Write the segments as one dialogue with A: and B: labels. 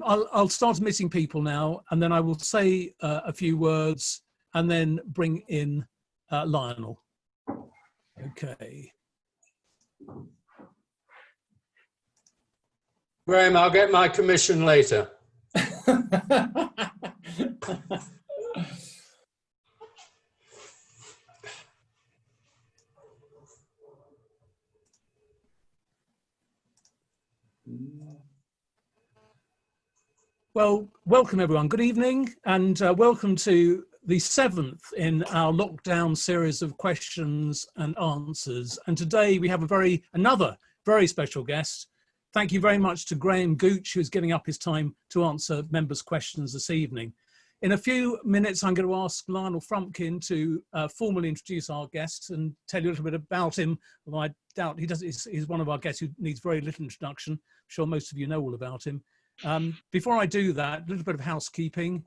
A: I'll start admitting people now, and then I will say a few words, and then bring in Lionel. Okay.
B: Graham, I'll get my commission later.
A: Well, welcome everyone. Good evening, and welcome to the 7th in our lockdown series of questions and answers. And today we have another very special guest. Thank you very much to Graham Gooch, who's giving up his time to answer members' questions this evening. In a few minutes, I'm going to ask Lionel Frumpkin to formally introduce our guest and tell you a little bit about him. Although I doubt he's one of our guests who needs very little introduction. I'm sure most of you know all about him. Before I do that, a little bit of housekeeping.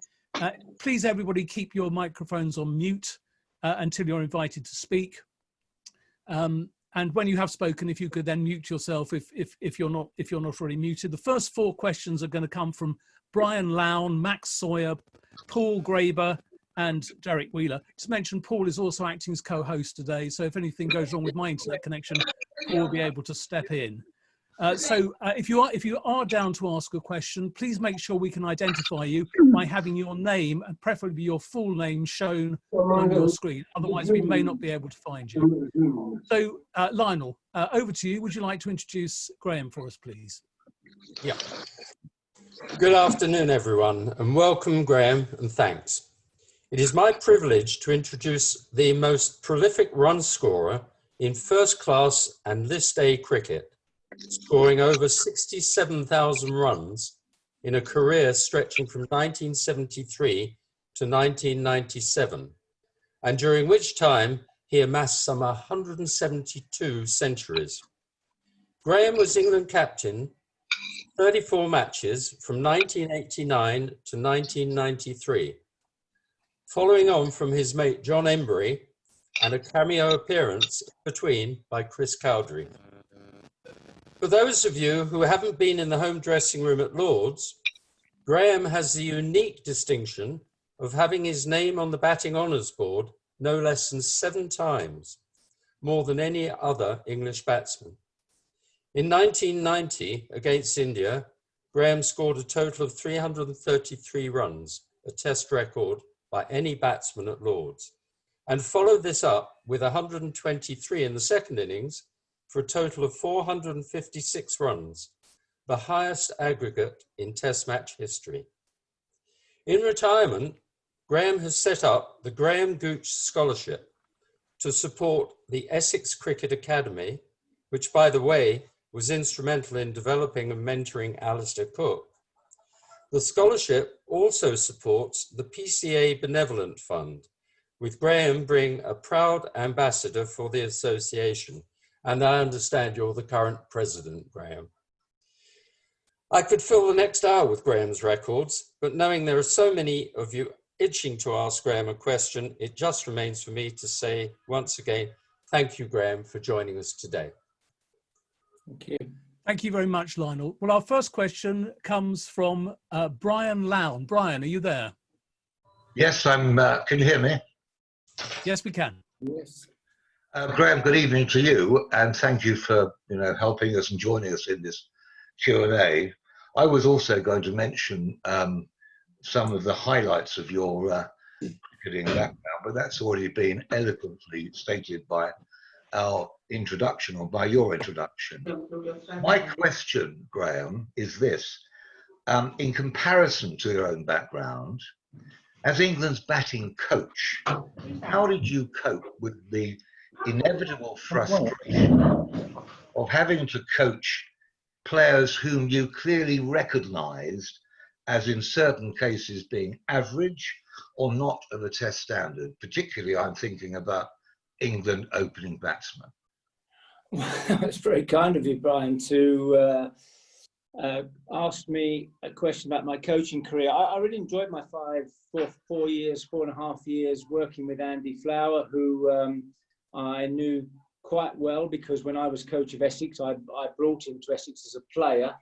A: Please, everybody, keep your microphones on mute until you're invited to speak. And when you have spoken, if you could then mute yourself if you're not already muted. The first 4 questions are going to come from Brian Lown, Max Sawyer, Paul Graber, and Derek Wheeler. Just mention Paul is also acting as co-host today, so if anything goes wrong with my internet connection, Paul will be able to step in. If you are down to ask a question, please make sure we can identify you by having your name and preferably your full name shown on your screen. Otherwise, we may not be able to find you. So, Lionel, over to you. Would you like to introduce Graham for us, please?
B: Yeah. Good afternoon, everyone, and welcome, Graham, and thanks. It is my privilege to introduce the most prolific run scorer in first-class and List A cricket, scoring over 67,000 runs in a career stretching from 1973 to 1997, and during which time he amassed some 172 centuries. Graham was England captain 34 matches from 1989 to 1993, following on from his mate John Embury and a cameo appearance in between by Chris Cowdery. For those of you who haven't been in the home dressing room at Lord's, Graham has the unique distinction of having his name on the batting honours board no less than 7 times, more than any other English batsman. In 1990, against India, Graham scored a total of 333 runs, a test record by any batsman at Lord's, and followed this up with 123 in the second innings for a total of 456 runs, the highest aggregate in Test match history. In retirement, Graham has set up the Graham Gooch Scholarship to support the Essex Cricket Academy, which, by the way, was instrumental in developing and mentoring Alistair Cook. The scholarship also supports the PCA Benevolent Fund, with Graham being a proud ambassador for the association. And I understand you're the current president, Graham. I could fill the next hour with Graham's records, but knowing there are so many of you itching to ask Graham a question, it just remains for me to say once again, thank you, Graham, for joining us today.
A: Thank you. Thank you very much, Lionel. Well, our first question comes from Brian Lown. Brian, are you there?
C: Yes, I'm. Can you hear me?
A: Yes, we can.
C: Yes. Graham, good evening to you, and thank you for helping us and joining us in this Q&A. I was also going to mention some of the highlights of your cricketing background, but that's already been eloquently stated by our introduction, or by your introduction. My question, Graham, is this. In comparison to your own background, as England's batting coach, how did you cope with the inevitable frustration of having to coach players whom you clearly recognised as in certain cases being average or not of a Test standard? Particularly, I'm thinking about England opening batsmen.
D: It's very kind of you, Brian, to ask me a question about my coaching career. I really enjoyed my 4.5 years working with Andy Flower, who I knew quite well, because when I was coach of Essex, I brought him to Essex as a player.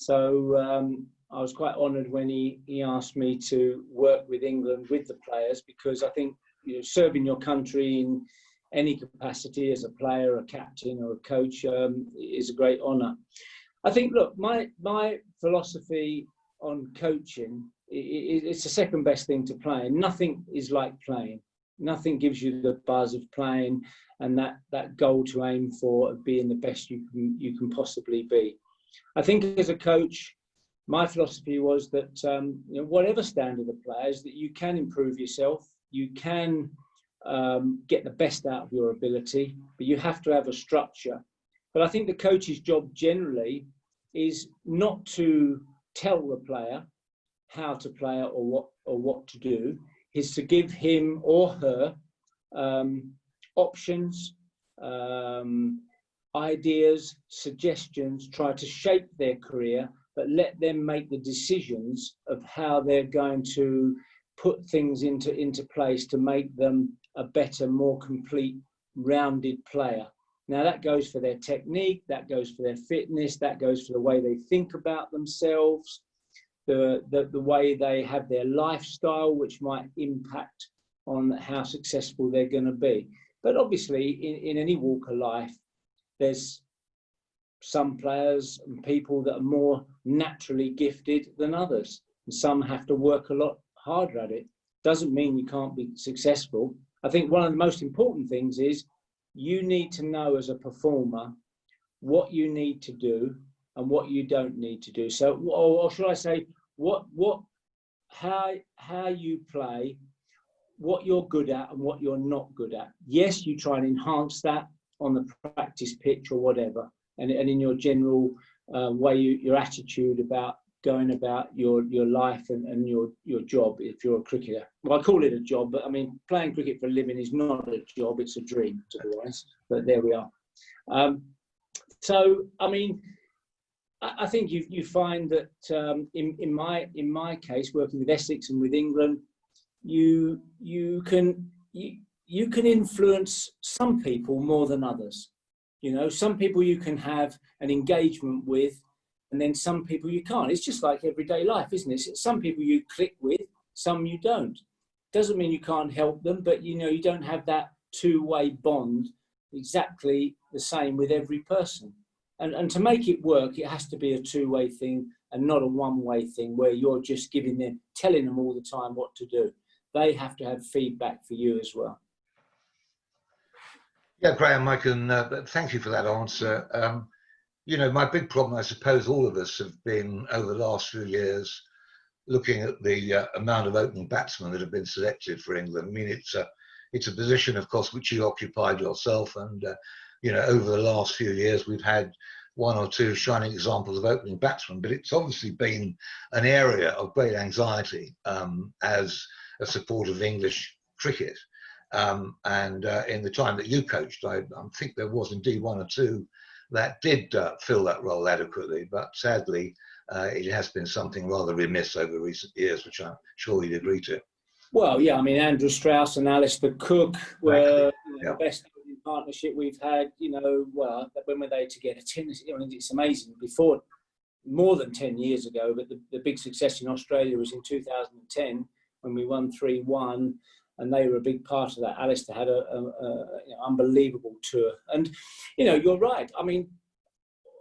D: So I was quite honoured when he asked me to work with England, with the players, because I think, you know, serving your country in any capacity as a player, a captain or a coach is a great honour. I think, look, my philosophy on coaching, it's the second best thing to playing. Nothing is like playing. Nothing gives you the buzz of playing and that goal to aim for of being the best you can possibly be. I think as a coach, my philosophy was that you know, whatever standard of players, that you can improve yourself, you can get the best out of your ability, but you have to have a structure. But I think the coach's job generally is not to tell the player how to play or what to do, is to give him or her options, ideas, suggestions, try to shape their career, but let them make the decisions of how they're going to put things into place to make them a better, more complete, rounded player. Now that goes for their technique, that goes for their fitness, that goes for the way they think about themselves, the way they have their lifestyle, which might impact on how successful they're going to be. But obviously, in any walk of life, there's some players and people that are more naturally gifted than others. And some have to work a lot harder at it. Doesn't mean you can't be successful. I think one of the most important things is you need to know as a performer what you need to do and what you don't need to do. So, or should I say, how you play, what you're good at and what you're not good at. Yes, you try and enhance that on the practice pitch or whatever, and in your general way, your attitude about going about your life and your job if you're a cricketer. Well, I call it a job, but I mean, playing cricket for a living is not a job, it's a dream, to be honest, but there we are. So, I mean, I think you find that in my case, working with Essex and with England, you can influence some people more than others. You know, some people you can have an engagement with, and then some people you can't. It's just like everyday life, isn't it? Some people you click with, some you don't. Doesn't mean you can't help them, but you know, you don't have that two-way bond exactly the same with every person. And to make it work, it has to be a two-way thing and not a one-way thing where you're just telling them all the time what to do. They have to have feedback for you as well.
C: Yeah, Graham, I can thank you for that answer. You know, my big problem, I suppose all of us have been over the last few years looking at the amount of opening batsmen that have been selected for England. I mean, it's a position, of course, which you occupied yourself, and you know, over the last few years, we've had one or two shining examples of opening batsmen, but it's obviously been an area of great anxiety as a supporter of English cricket. And in the time that you coached, I think there was indeed one or two that did fill that role adequately, but sadly, it has been something rather remiss over recent years, which I'm sure you'd agree to.
D: Well, yeah, I mean, Andrew Strauss and Alistair Cook were the best partnership we've had, you know. Well, when were they together? I mean, it's amazing. Before, more than 10 years ago, but the big success in Australia was in 2010 when we won 3-1, and they were a big part of that. Alistair had an unbelievable tour. And, you know, you're right. I mean,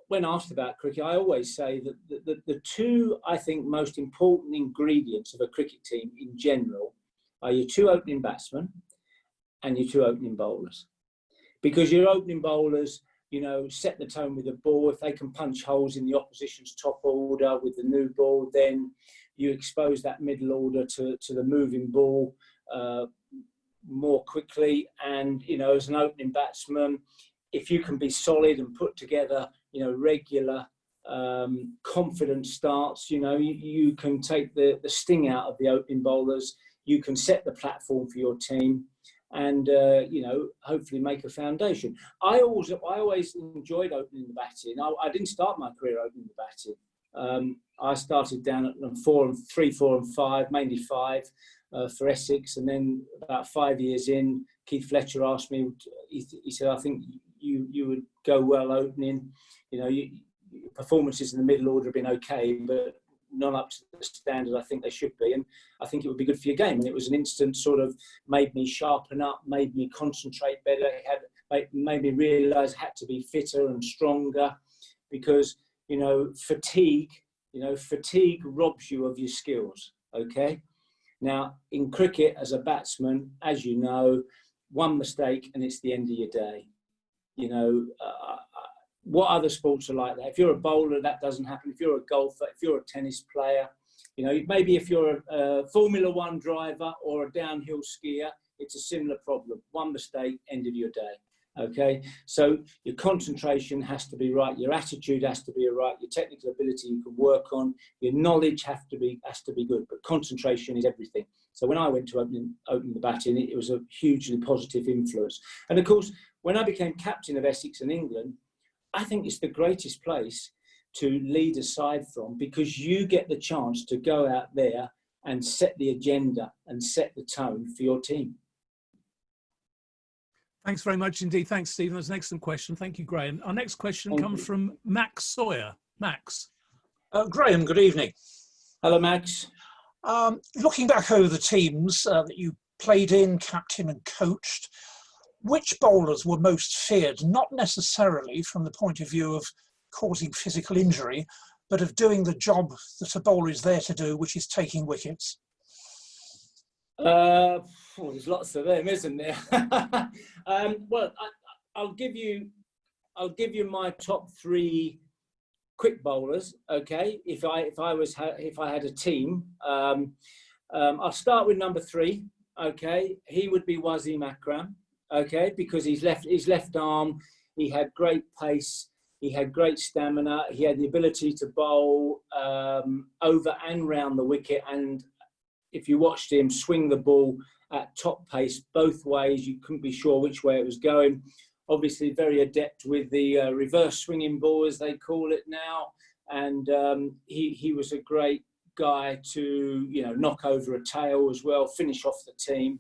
D: when asked about cricket, I always say that the two, I think, most important ingredients of a cricket team in general are your two opening batsmen and your two opening bowlers. Because your opening bowlers, you know, set the tone with the ball. If they can punch holes in the opposition's top order with the new ball, then you expose that middle order to the moving ball more quickly. And, you know, as an opening batsman, if you can be solid and put together, you know, regular, confident starts, you know, you can take the sting out of the opening bowlers. You can set the platform for your team and, you know, hopefully make a foundation. I always enjoyed opening the batting. I didn't start my career opening the batting. I started down at 3, 4 and 5, mainly 5 for Essex. And then about 5 years in, Keith Fletcher asked me, he said, I think you would go well opening. You know, performances in the middle order have been okay, but not up to the standard I think they should be. And I think it would be good for your game. And it was an instant sort of made me sharpen up, made me concentrate better, made me realise I had to be fitter and stronger, because, you know, fatigue robs you of your skills, okay? Now, in cricket, as a batsman, as you know, one mistake and it's the end of your day. You know, what other sports are like that? If you're a bowler, that doesn't happen. If you're a golfer, if you're a tennis player, you know, maybe if you're a Formula One driver or a downhill skier, it's a similar problem. One mistake, end of your day. Okay, so your concentration has to be right, your attitude has to be right, your technical ability you can work on, your knowledge has to be good, but concentration is everything. So when I went to open the batting, it was a hugely positive influence. And of course, when I became captain of Essex in England, I think it's the greatest place to lead a side from, because you get the chance to go out there and set the agenda and set the tone for your team.
A: Thanks very much indeed. Thanks, Stephen. That's an excellent question. Thank you, Graham. Our next question comes from Max Sawyer. Max.
E: Graham, good evening.
D: Hello, Max.
E: Looking back over the teams that you played in, captain and coached, which bowlers were most feared, not necessarily from the point of view of causing physical injury, but of doing the job that a bowler is there to do, which is taking wickets?
D: There's lots of them, isn't there? Well, I'll give you my top three quick bowlers. Okay, if I had a team, I'll start with number 3. Okay, he would be Wazzy Macram. Okay, because his left arm, he had great pace, he had great stamina, he had the ability to bowl over and round the wicket, and if you watched him swing the ball at top pace both ways, you couldn't be sure which way it was going. Obviously very adept with the reverse swinging ball, as they call it now, and he was a great guy to, you know, knock over a tail as well, finish off the team.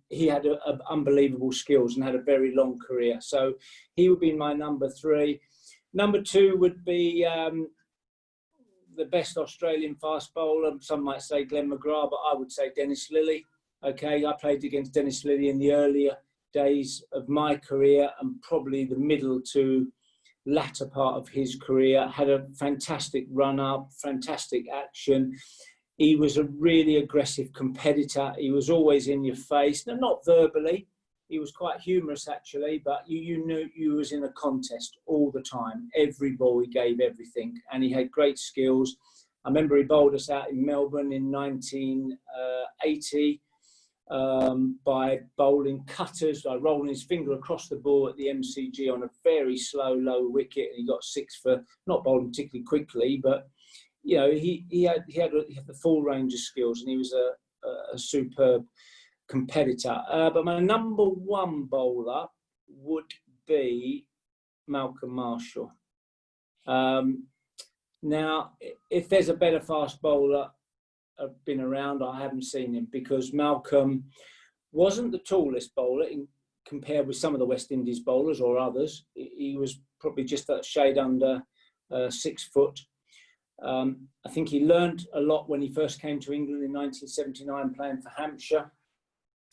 D: He had unbelievable skills and had a very long career, so he would be my number 3. Number 2 would be the best Australian fast bowler. Some might say Glenn McGrath, but I would say Dennis Lilly. Okay, I played against Dennis Lilly in the earlier days of my career and probably the middle to latter part of his career. Had a fantastic run up, fantastic action. He was a really aggressive competitor. He was always in your face, no, not verbally. He was quite humorous actually, but you knew you was in a contest all the time. Every ball he gave everything, and he had great skills. I remember he bowled us out in Melbourne in 1980 by bowling cutters, like rolling his finger across the ball at the MCG on a very slow, low wicket, and he got 6 for not bowling particularly quickly, but you know he had the full range of skills, and he was a superb competitor. But my number 1 bowler would be Malcolm Marshall. Now, if there's a better fast bowler been around, I haven't seen him, because Malcolm wasn't the tallest bowler compared with some of the West Indies bowlers or others. He was probably just a shade under 6 foot. I think he learned a lot when he first came to England in 1979 playing for Hampshire.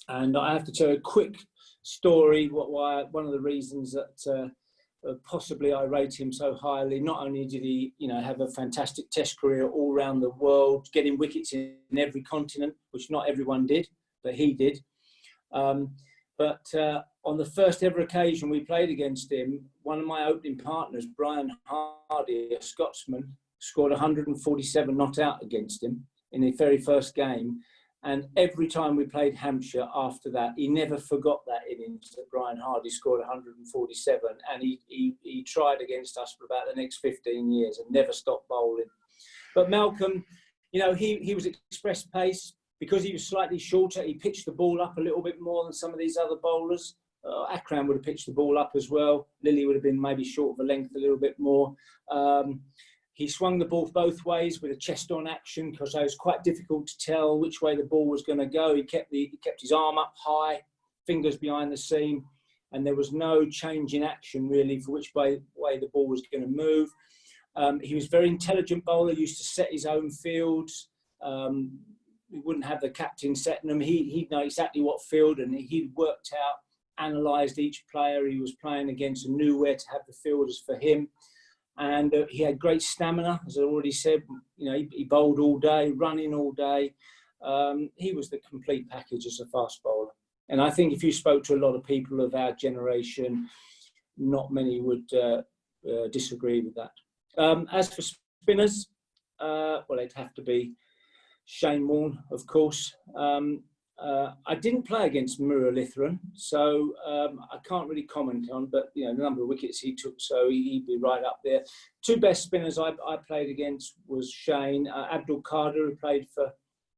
D: And I have to tell a quick story, why one of the reasons that possibly I rate him so highly. Not only did he, you know, have a fantastic test career all around the world, getting wickets in every continent, which not everyone did, but he did. But on the first ever occasion we played against him, one of my opening partners, Brian Hardy, a Scotsman, scored 147 not out against him in the very first game. And every time we played Hampshire after that, he never forgot that innings that Brian Hardy scored 147. And he tried against us for about the next 15 years and never stopped bowling. But Malcolm, you know, he was express pace. Because he was slightly shorter, he pitched the ball up a little bit more than some of these other bowlers. Akram would have pitched the ball up as well. Lilly would have been maybe short of a length a little bit more. He swung the ball both ways with a chest-on action, because it was quite difficult to tell which way the ball was going to go. He kept his arm up high, fingers behind the seam, and there was no change in action really for which way the ball was going to move. He was a very intelligent bowler, used to set his own fields. He wouldn't have the captain setting them. He'd know exactly what field, and he'd worked out, analysed each player he was playing against and knew where to have the fielders for him. And he had great stamina, as I already said. You know, he bowled all day, running all day. He was the complete package as a fast bowler. And I think if you spoke to a lot of people of our generation, not many would disagree with that. As for spinners, well, they'd have to be Shane Warne, of course. I didn't play against Murugaratnam, so I can't really comment on, but you know, the number of wickets he took, so he'd be right up there. Two best spinners I played against was Shane. Abdul Qadir, who played for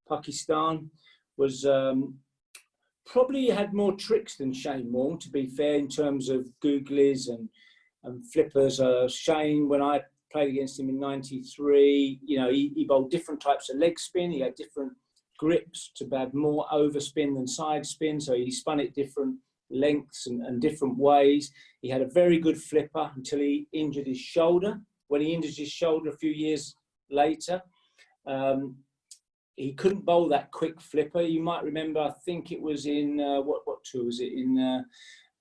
D: Pakistan, was probably had more tricks than Shane Warne, to be fair, in terms of googlies and flippers. Shane, when I played against him in '93, you know, he bowled different types of leg spin. He had different grips to have more overspin than side spin, so he spun it different lengths and different ways. He had a very good flipper until he injured his shoulder. When he injured his shoulder a few years later, he couldn't bowl that quick flipper. You might remember, I think it was in what tour was it, in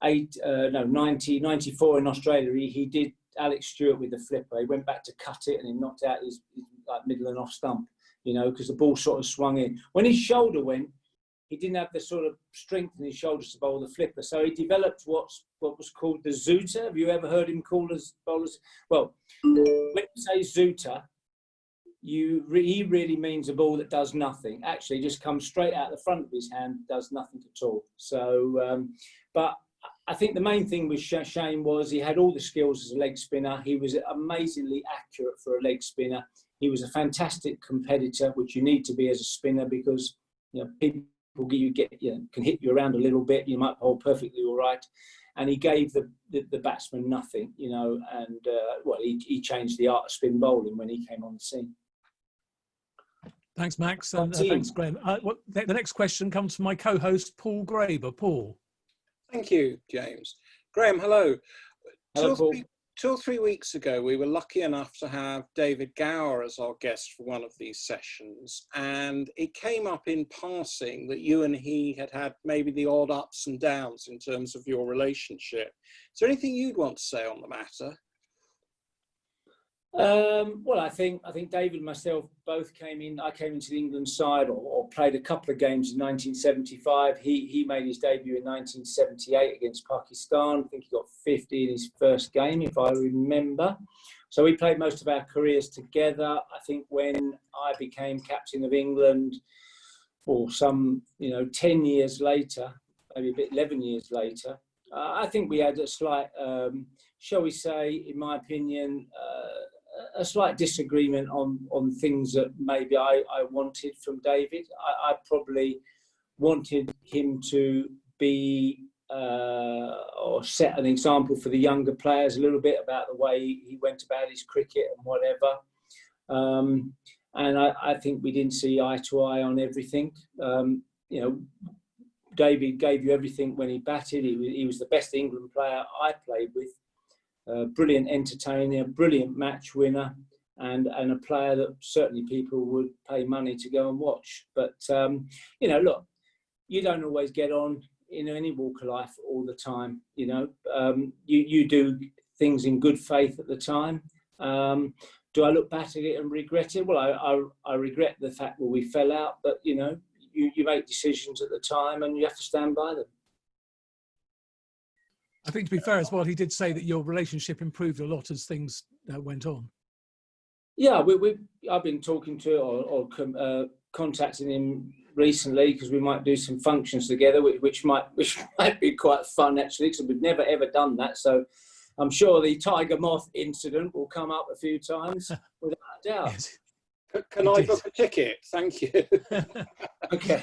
D: 94 in Australia. He did Alex Stewart with the flipper. He went back to cut it and he knocked out his like middle and off stump, you know, because the ball sort of swung in. When his shoulder went, he didn't have the sort of strength in his shoulders to bowl the flipper. So he developed what was called the Zuta. Have you ever heard him called as bowlers? Well, when you say Zuta, he really means a ball that does nothing. Actually, just comes straight out the front of his hand, does nothing at all. So, but I think the main thing with Shane was he had all the skills as a leg spinner. He was amazingly accurate for a leg spinner. He was a fantastic competitor, which you need to be as a spinner, because you know people can hit you around a little bit. You might bowl perfectly all right, and he gave the batsman nothing, you know. And well, he changed the art of spin bowling when he came on the scene.
A: Thanks, Max, and thanks, Graham. The next question comes from my co-host, Paul Graber. Paul.
F: Thank you, James. Graham, hello.
D: Hello, Paul.
F: 2 or 3 weeks ago, we were lucky enough to have David Gower as our guest for one of these sessions, and it came up in passing that you and he had maybe the odd ups and downs in terms of your relationship. Is there anything you'd want to say on the matter?
D: Well, I think David and myself both came in. I came into the England side or played a couple of games in 1975. He made his debut in 1978 against Pakistan. I think he got 50 in his first game, if I remember. So we played most of our careers together. I think when I became captain of England, or some 10 years later, maybe a bit 11 years later, I think we had a slight, shall we say, in my opinion, a slight disagreement on things that maybe I wanted from David. I probably wanted him to be or set an example for the younger players a little bit about the way he went about his cricket and whatever. And I think we didn't see eye to eye on everything. David gave you everything when he batted. He was the best England player I played with. Brilliant entertainer, brilliant match winner, and a player that certainly people would pay money to go and watch. But, look, you don't always get on in any walk of life all the time, You do things in good faith at the time. Do I look back at it and regret it? Well, I regret the fact that we fell out, but, you make decisions at the time and you have to stand by them.
A: I think, to be fair as well, he did say that your relationship improved a lot as things went on.
D: Yeah, I've been talking to or contacting him recently because we might do some functions together, which might be quite fun actually, because we've never ever done that. So I'm sure the tiger moth incident will come up a few times without a doubt.
A: Yes.
F: Can I book a ticket? Thank you.
D: Okay.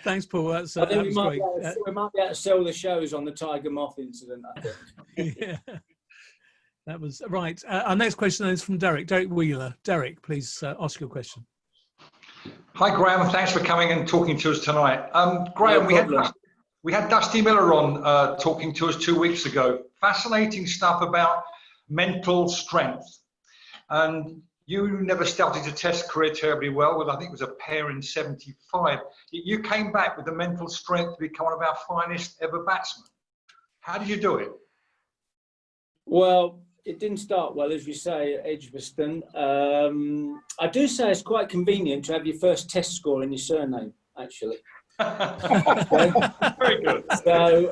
A: Thanks, Paul. I think
D: that was
A: great.
D: We might be able to sell the shows on the tiger moth incident, I think.
A: Yeah, that was right. Our next question is from Derek Wheeler. Derek, please ask your question.
G: Hi, Graham. Thanks for coming and talking to us tonight. Graham, we had Dusty Miller on talking to us 2 weeks ago. Fascinating stuff about mental strength. and you never started your Test career terribly well, with I think it was a pair in '75. You came back with the mental strength to become one of our finest ever batsmen. How did you do it?
D: Well, it didn't start well, as you say, at Edgbaston. I do say it's quite convenient to have your first Test score in your surname, actually.
G: Very good.
D: So,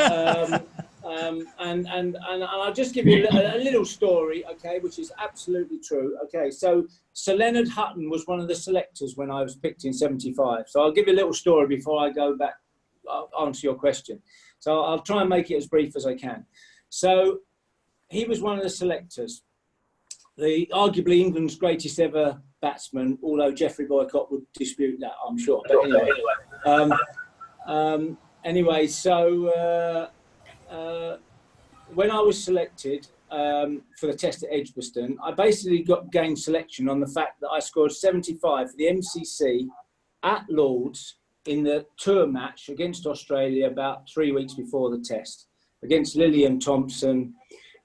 D: and I'll just give you a little story, okay, which is absolutely true. Okay, so Sir Leonard Hutton was one of the selectors when I was picked in '75. So I'll give you a little story before I go back, I'll answer your question. So I'll try and make it as brief as I can. So he was one of the selectors, arguably England's greatest ever batsman, although Geoffrey Boycott would dispute that, I'm sure. But anyway, so when I was selected for the Test at Edgbaston, I basically gained selection on the fact that I scored 75 for the MCC at Lord's in the tour match against Australia about 3 weeks before the Test, against Lilly and Thompson,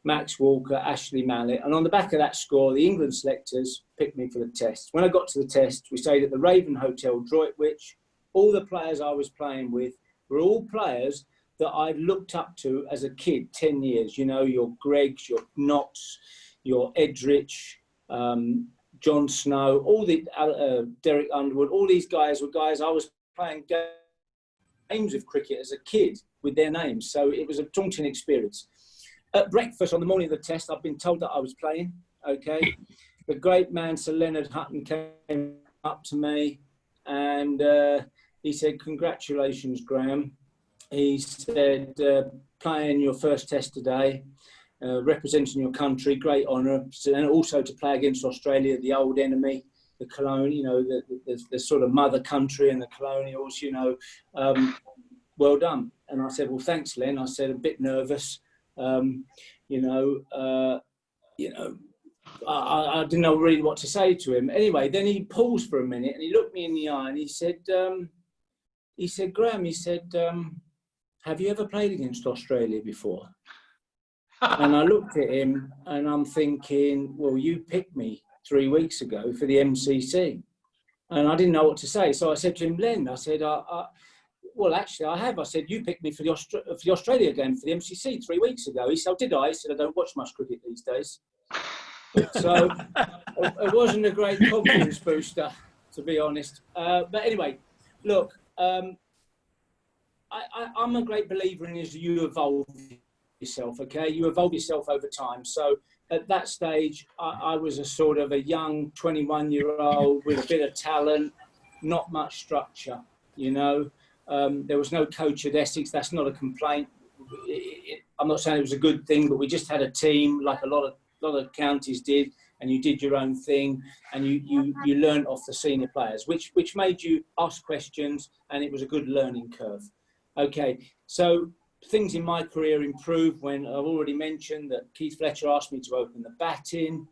D: Max Walker, Ashley Mallett. And on the back of that score, the England selectors picked me for the Test. When I got to the Test, we stayed at the Raven Hotel, Droitwich. All the players I was playing with were all players that I'd looked up to as a kid, 10 years. You know, your Greggs, your Knotts, your Edrich, John Snow, all the Derek Underwood, all these guys were guys I was playing games of cricket as a kid with their names. So it was a daunting experience. At breakfast on the morning of the Test, I've been told that I was playing, okay? The great man, Sir Leonard Hutton, came up to me and he said, "Congratulations, Graham." He said, "Playing your first Test today, representing your country, great honour. And also to play against Australia, the old enemy, the colonial, you know, the sort of mother country and the colonials, you know, well done." And I said, "Well, thanks, Len." I said, "A bit nervous. I didn't know really what to say to him." Anyway, then he paused for a minute and he looked me in the eye and he said, "Graham," he said, "have you ever played against Australia before?" And I looked at him and I'm thinking, well, you picked me 3 weeks ago for the MCC. And I didn't know what to say. So I said to him, "Len," I said, well, actually, I have. I said, "You picked me for the Australia game for the MCC 3 weeks ago." He said, "Oh, did I?" He said, "I don't watch much cricket these days." So it wasn't a great confidence booster, to be honest. But anyway, look, I'm a great believer in is you evolve yourself, okay? You evolve yourself over time. So at that stage, I was a sort of a young 21-year-old with a bit of talent, not much structure, you know. There was no coach at Essex. That's not a complaint. I'm not saying it was a good thing, but we just had a team like a lot of counties did, and you did your own thing, and you learned off the senior players, which made you ask questions, and it was a good learning curve. Okay, so things in my career improved when I've already mentioned that Keith Fletcher asked me to open the batting.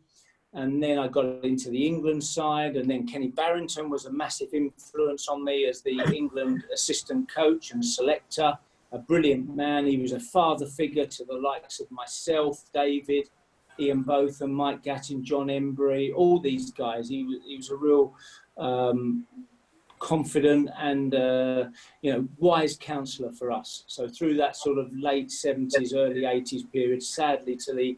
D: And then I got into the England side, and then Kenny Barrington was a massive influence on me as the England assistant coach and selector, a brilliant man. He was a father figure to the likes of myself, David, Ian Botham, Mike Gattin, John Embry, all these guys. He was a real confident and wise counsellor for us. So through that sort of late 70s, early 80s period, sadly till he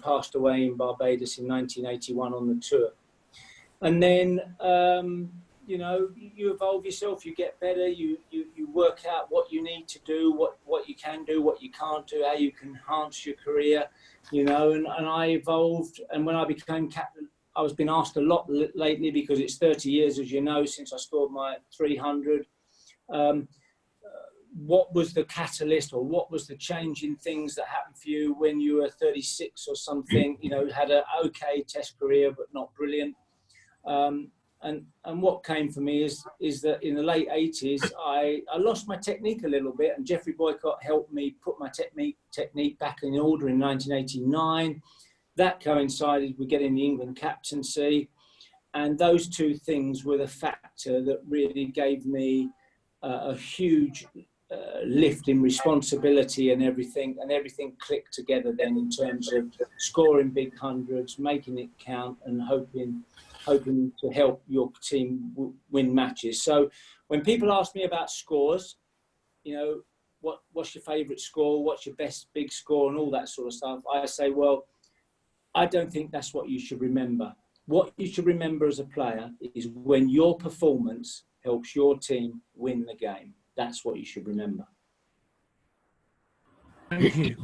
D: passed away in Barbados in 1981 on the tour. And then, you evolve yourself, you get better, you work out what you need to do, what you can do, what you can't do, how you can enhance your career, and I evolved. And when I became captain, I was being asked a lot lately because it's 30 years, as you know, since I scored my 300. What was the catalyst, or what was the change in things that happened for you when you were 36 or something, had an okay Test career, but not brilliant. And what came for me is that in the late 80s, I lost my technique a little bit, and Geoffrey Boycott helped me put my technique back in order in 1989. That coincided with getting the England captaincy. And those two things were the factor that really gave me a huge lift in responsibility and everything clicked together then in terms of scoring big hundreds, making it count, and hoping to help your team win matches. So when people ask me about scores, you know, what's your favourite score, what's your best big score, and all that sort of stuff, I say, well, I don't think that's what you should remember. What you should remember as a player is when your performance helps your team win the game. That's what you should remember.
A: Thank you.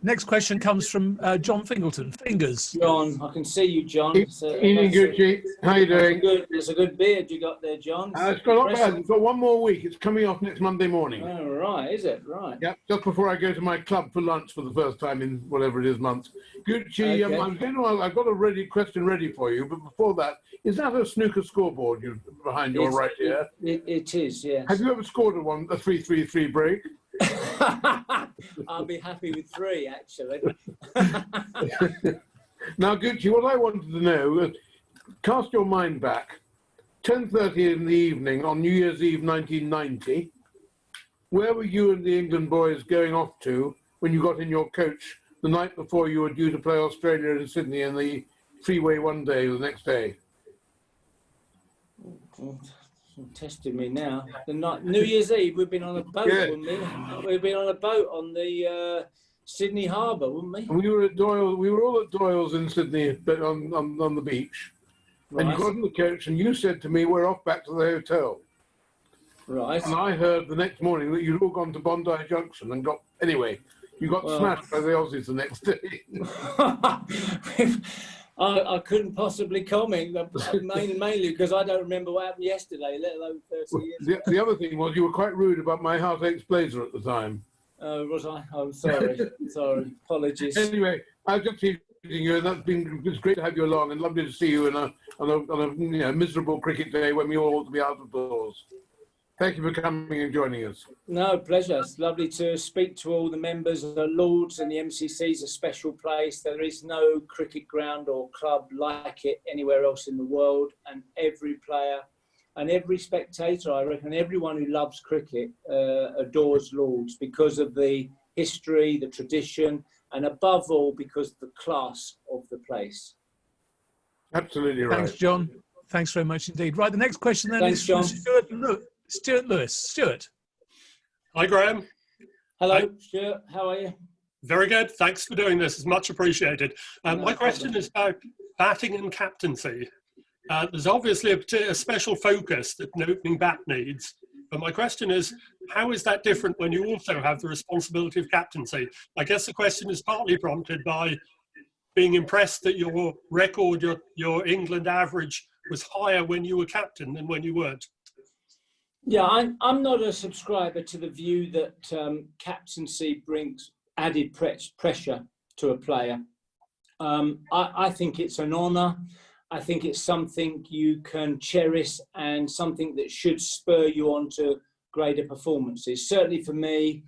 A: Next question comes from John Fingleton. Fingers.
D: John, I can see you, John.
H: Evening, Gooch. How you doing?
D: There's a good beard you got there, John.
H: It's got not bad. It's got one more week. It's coming off next Monday morning.
D: Oh, right, is it? Right.
H: Yeah, just before I go to my club for lunch for the first time in whatever it is months. Gooch,
D: Okay.
H: I've got a question ready for you, but before that, is that a snooker scoreboard behind your right here?
D: It is, yes.
H: Have you ever scored a 3-3-3 break?
D: I'll be happy with 3, actually.
H: Now, Gucci, what I wanted to know, cast your mind back. 10:30 in the evening on New Year's Eve 1990. Where were you and the England boys going off to when you got in your coach the night before you were due to play Australia in Sydney in the freeway one day the next day?
D: Testing me now. The night, New Year's Eve, we've been on a boat,
H: Yeah.
D: wouldn't we? We've been on a boat on the Sydney Harbour, wouldn't we?
H: We were at Doyle. We were all at Doyle's in Sydney, but on the beach.
D: Right.
H: And you got in the coach, and you said to me, "We're off back to the hotel."
D: Right.
H: And I heard the next morning that you'd all gone to Bondi Junction and got anyway. You got smashed by the Aussies the next day.
D: I couldn't possibly comment, mainly because I don't remember what happened yesterday, let alone 30 years ago.
H: The other thing was you were quite rude about my Heartaches blazer at the time.
D: Was I? I'm sorry. Sorry. Apologies.
H: Anyway, I was just teasing you, and it's great to have you along, and lovely to see you on a miserable cricket day when we all ought to be out of doors. Thank you for coming and joining us.
D: No, pleasure. It's lovely to speak to all the members of the Lords, and the MCC is a special place. There is no cricket ground or club like it anywhere else in the world, and every player and every spectator, I reckon everyone who loves cricket adores Lords because of the history, the tradition, and above all because of the class of the place.
H: Absolutely right.
A: Thanks, John. Thanks very much indeed. Right, the next question then
D: Thanks,
A: is from
D: John.
A: Stuart Lewis. Stuart.
I: Hi, Graham.
D: Hello,
I: Hi.
D: Stuart. How are you?
I: Very good. Thanks for doing this. It's much appreciated.
D: No
I: My question is about batting and captaincy. There's obviously a special focus that an opening bat needs. But my question is, how is that different when you also have the responsibility of captaincy? I guess the question is partly prompted by being impressed that your record, your England average was higher when you were captain than when you weren't.
D: Yeah, I'm not a subscriber to the view that captaincy brings added pressure to a player. I think it's an honour. I think it's something you can cherish and something that should spur you on to greater performances. Certainly for me,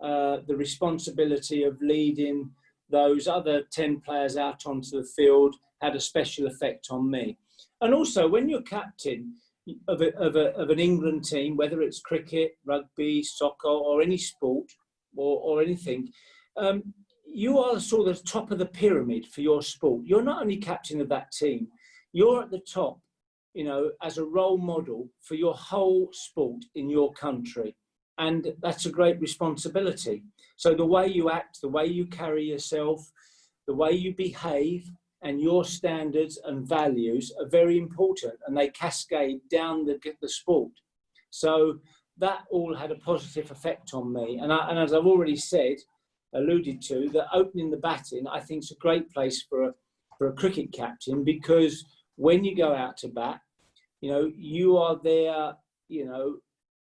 D: the responsibility of leading those other 10 players out onto the field had a special effect on me. And also, when you're captain of an England team, whether it's cricket, rugby, soccer, or any sport or anything, you are sort of top of the pyramid for your sport. You're not only captain of that team, you're at the top, you know, as a role model for your whole sport in your country. And that's a great responsibility. So the way you act, the way you carry yourself, the way you behave, and your standards and values are very important, and they cascade down the sport. So that all had a positive effect on me. And as I've already alluded to, that opening the batting, I think is a great place for a cricket captain, because when you go out to bat, you know, you are there, you know,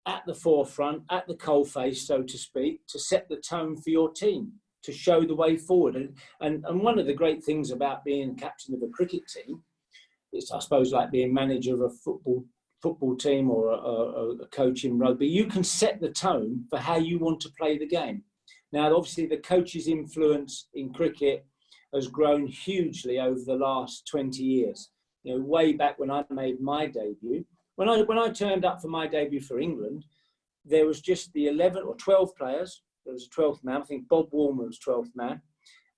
D: at the forefront, at the coalface, so to speak, to set the tone for your team, to show the way forward. And one of the great things about being captain of a cricket team, it's, I suppose, like being manager of a football team or a coach in rugby, you can set the tone for how you want to play the game. Now, obviously, the coach's influence in cricket has grown hugely over the last 20 years. You know, way back when I made my debut, when I turned up for my debut for England, there was just the 11 or 12 players. There was a 12th man. I think Bob Warmer was 12th man.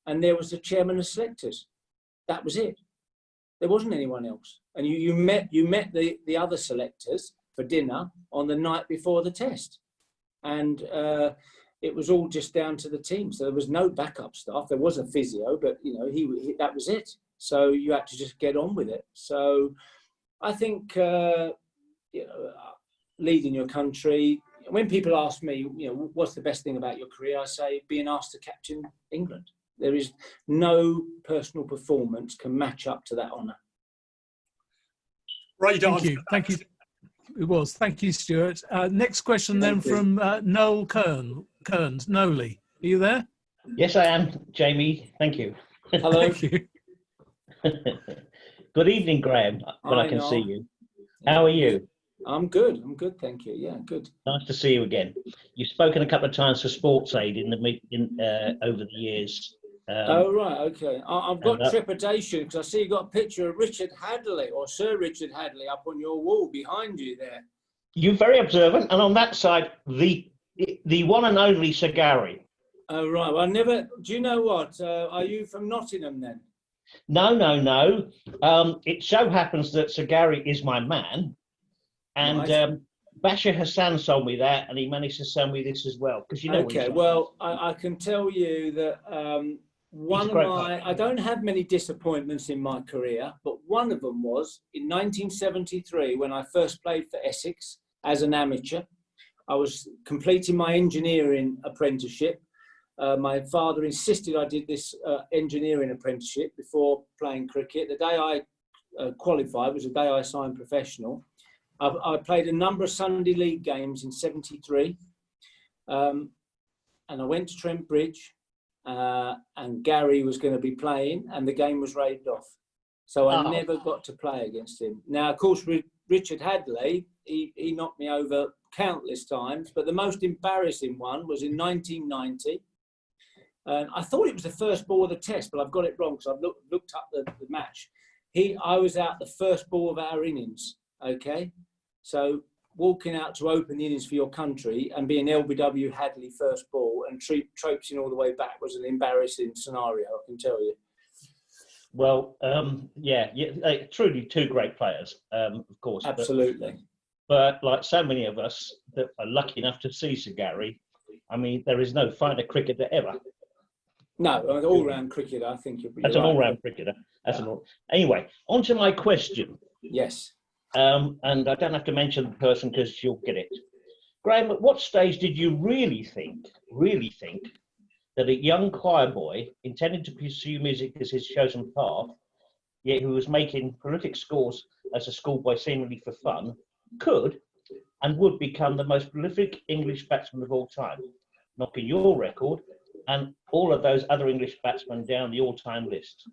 D: And there was the chairman of selectors. That was it. There wasn't anyone else. And you met the other selectors for dinner on the night before the test. And it was all just down to the team. So there was no backup staff. There was a physio, but, you know, he that was it. So you had to just get on with it. So I think, you know, leading your country, when people ask me, you know, what's the best thing about your career, I say being asked to captain England. There is no personal performance can match up to that honour.
I: Right,
A: thank you. Thank you. It was. Thank you, Stuart. Next question then from Noel Kearns. Noli, are you there?
J: Yes, I am, Jamie. Thank you.
D: Hello.
A: Thank you.
J: Good evening, Graham, when I can see you. How are you?
D: I'm good. I'm good, thank you. Yeah, good.
J: Nice to see you again. You've spoken a couple of times for Sports Aid over the years.
D: Oh, right, okay. I've got trepidation because I see you've got a picture of Richard Hadley, or Sir Richard Hadley, up on your wall behind you there.
J: You're very observant, and on that side, the one and only Sir Gary.
D: Oh, right. Well, I never. Do you know what? Are you from Nottingham then?
J: No. It so happens that Sir Gary is my man, and
D: Right.
J: Bashir Hassan sold me that, and he managed to sell me this as well. Because you know.
D: Okay. Well, I can tell you that one of I don't have many disappointments in my career, but one of them was in 1973 when I first played for Essex as an amateur. I was completing my engineering apprenticeship. My father insisted I did this engineering apprenticeship before playing cricket. The day I qualified was the day I signed professional. I played a number of Sunday League games in '73, and I went to Trent Bridge, and Gary was going to be playing, and the game was raved off. So I never got to play against him. Now, of course, Richard Hadley, he knocked me over countless times, but the most embarrassing one was in 1990. And I thought it was the first ball of the test, but I've got it wrong because I've looked up the match. I was out the first ball of our innings, okay? So walking out to open the innings for your country and being LBW Hadley first ball and traipsing all the way back was an embarrassing scenario, I can tell you.
J: Well, yeah, truly two great players, of course.
D: Absolutely.
J: But like so many of us that are lucky enough to see Sir Gary, I mean, there is no finer cricketer ever.
D: No, an all-round cricketer, I think.
J: That's an all-round cricketer. Anyway, on to my question.
D: Yes.
J: And I don't have to mention the person because you'll get it. Graham, at what stage did you really think that a young choir boy intending to pursue music as his chosen path, yet who was making prolific scores as a schoolboy seemingly for fun, could and would become the most prolific English batsman of all time, knocking your record and all of those other English batsmen down the all-time list?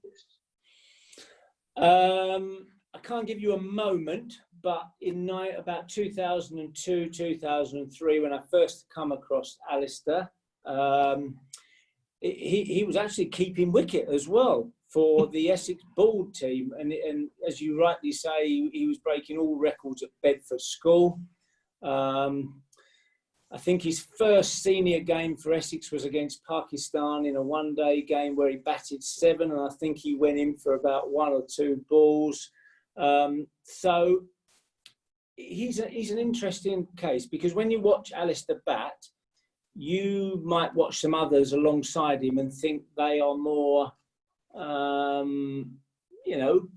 D: I can't give you a moment, but in about 2002, 2003, when I first come across Alistair, he was actually keeping wicket as well for the Essex Bald team. And as you rightly say, he was breaking all records at Bedford School. I think his first senior game for Essex was against Pakistan in a one-day game where he batted 7, and I think he went in for about 1 or 2 balls. So he's an interesting case, because when you watch Alistair bat, you might watch some others alongside him and think they are more,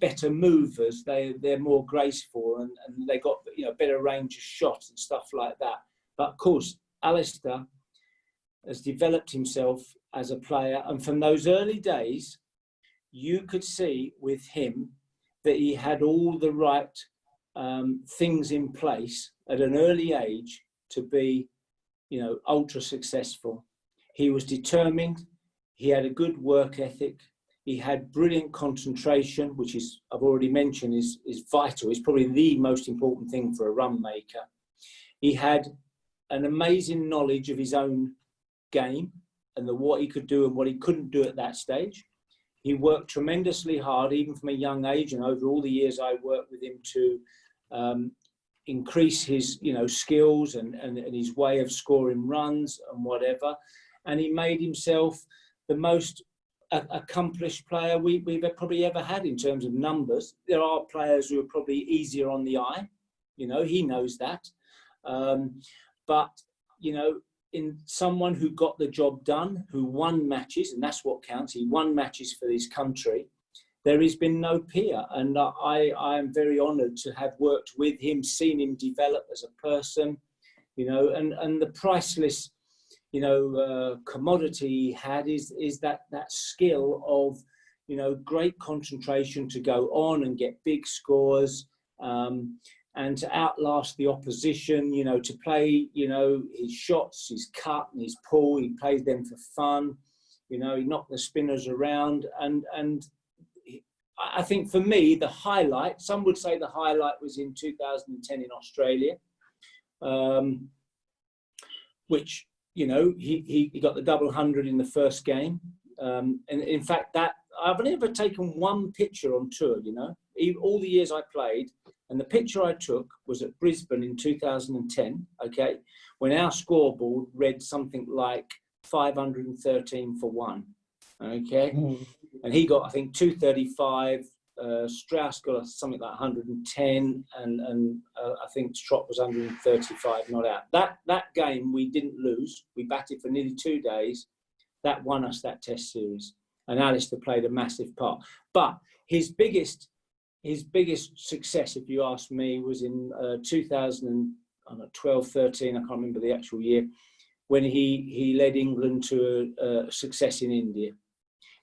D: better movers. They're more graceful and they got, better range of shot and stuff like that. But of course, Alistair has developed himself as a player, and from those early days, you could see with him that he had all the right things in place at an early age to be, ultra successful. He was determined. He had a good work ethic. He had brilliant concentration, which is, I've already mentioned, is vital. It's probably the most important thing for a run maker. He had an amazing knowledge of his own game and what he could do and what he couldn't do at that stage. He worked tremendously hard, even from a young age, and over all the years I worked with him, to increase his, skills and his way of scoring runs and whatever. And he made himself the most accomplished player we've probably ever had in terms of numbers. There are players who are probably easier on the eye, he knows that. But, in someone who got the job done, who won matches, and that's what counts, he won matches for his country, there has been no peer. And I am very honoured to have worked with him, seen him develop as a person, and the priceless, commodity he had is that skill of, great concentration to go on and get big scores, and to outlast the opposition, to play, his shots, his cut and his pull, he plays them for fun, he knocked the spinners around. And I think for me, the highlight, some would say the highlight was in 2010 in Australia, which, he got the double 100 in the first game. And in fact, that I've never taken one picture on tour, all the years I played. And the picture I took was at Brisbane in 2010, okay, when our scoreboard read something like 513 for one, okay? And he got, I think, 235, Strauss got something like 110, and I think Trott was 135, not out. That game we didn't lose. We batted for nearly 2 days. That won us that test series. And Alistair played a massive part. But his biggest success, if you ask me, was in 2012, 13, I can't remember the actual year, when he led England to a success in India.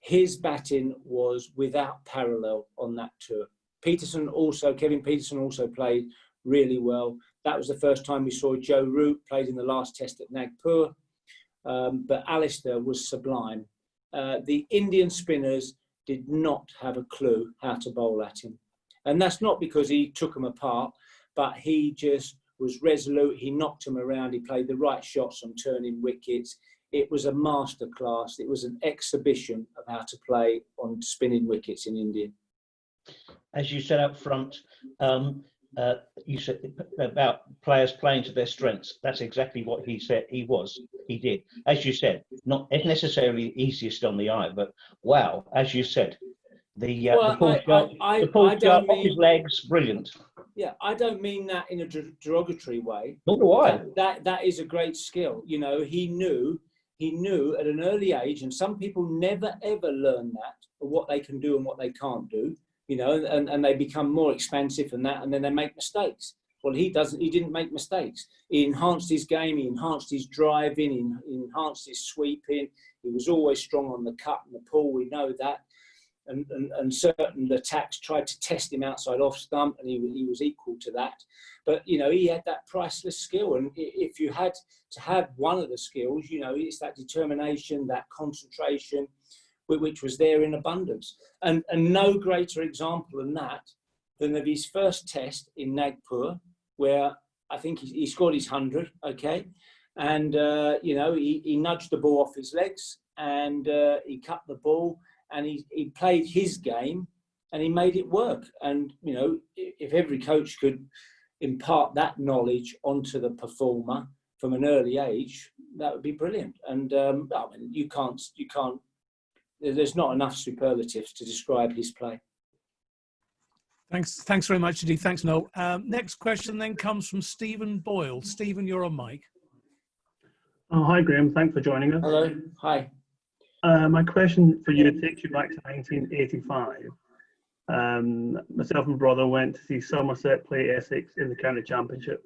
D: His batting was without parallel on that tour. Kevin Peterson also played really well. That was the first time we saw Joe Root played in the last test at Nagpur. But Alistair was sublime. The Indian spinners did not have a clue how to bowl at him. And that's not because he took them apart, but he just was resolute. He knocked them around. He played the right shots on turning wickets. It was a masterclass. It was an exhibition of how to play on spinning wickets in India.
J: As you said up front, you said about players playing to their strengths. That's exactly what he said he did. As you said, not necessarily the easiest on the eye, but wow, as you said, the pull shot off his legs, brilliant.
D: Yeah, I don't mean that in a derogatory way.
J: Nor do I.
D: That is a great skill. He knew at an early age, and some people never ever learn that, what they can do and what they can't do. And they become more expansive than that, and then they make mistakes. Well, he didn't make mistakes. He enhanced his game, he enhanced his driving, he enhanced his sweeping. He was always strong on the cut and the pull, we know that. And certain attacks tried to test him outside off stump, and he was equal to that. But, he had that priceless skill. And if you had to have one of the skills, it's that determination, that concentration, which was there in abundance. And no greater example than of his first test in Nagpur, where I think he scored his 100, okay? And, he nudged the ball off his legs, and he cut the ball, and he played his game, and he made it work. And, if every coach could impart that knowledge onto the performer from an early age, that would be brilliant. And you can't, there's not enough superlatives to describe his play.
A: Thanks very much indeed. Thanks, Noel. Next question then comes from Stephen Boyle. Stephen, you're on mic.
K: Oh, hi, Graham. Thanks for joining us.
D: Hello. Hi.
K: My question for you takes you back to 1985. Myself and brother went to see Somerset play Essex in the county championship.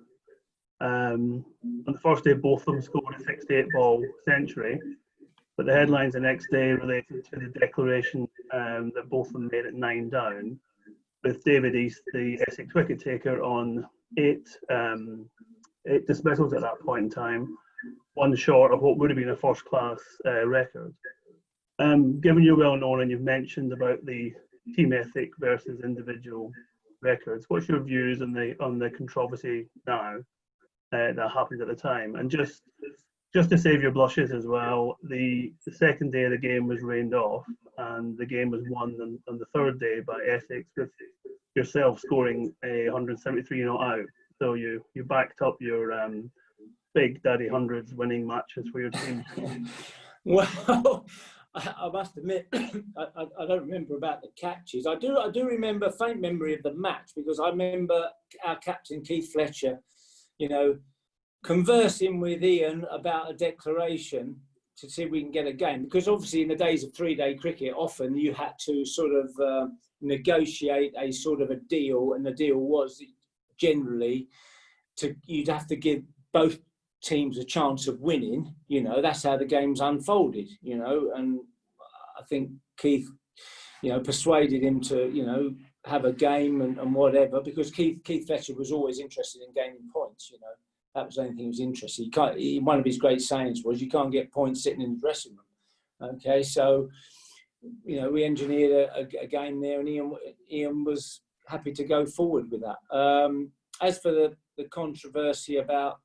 K: On the first day, both of them scored a 68-ball century, but the headlines the next day related to the declaration that both of them made at 9 down, with David East, the Essex wicket taker, on eight dismissals at that point in time, one short of what would have been a first-class record. Given you're well known and you've mentioned about the team ethic versus individual records, what's your views on the controversy now that happened at the time? And just to save your blushes as well, the second day of the game was rained off, and the game was won on the third day by Essex, with yourself scoring a 173 not out. So you backed up your big Daddy Hundreds winning matches for your team.
D: Well, I must admit, I don't remember about the catches. I do remember a faint memory of the match, because I remember our captain Keith Fletcher, you know, conversing with Ian about a declaration to see if we can get a game. Because obviously in the days of 3-day cricket, often you had to sort of negotiate a sort of a deal, and the deal was generally you'd have to give both teams a chance of winning. You know, that's how the game's unfolded, you know, and I think Keith, you know, persuaded him to, you know, have a game and whatever, because Keith Fletcher was always interested in gaining points, you know. That was the only thing he was interested in. One of his great sayings was, you can't get points sitting in the dressing room. Okay, so, you know, we engineered a game there, and Ian was happy to go forward with that. As for the controversy about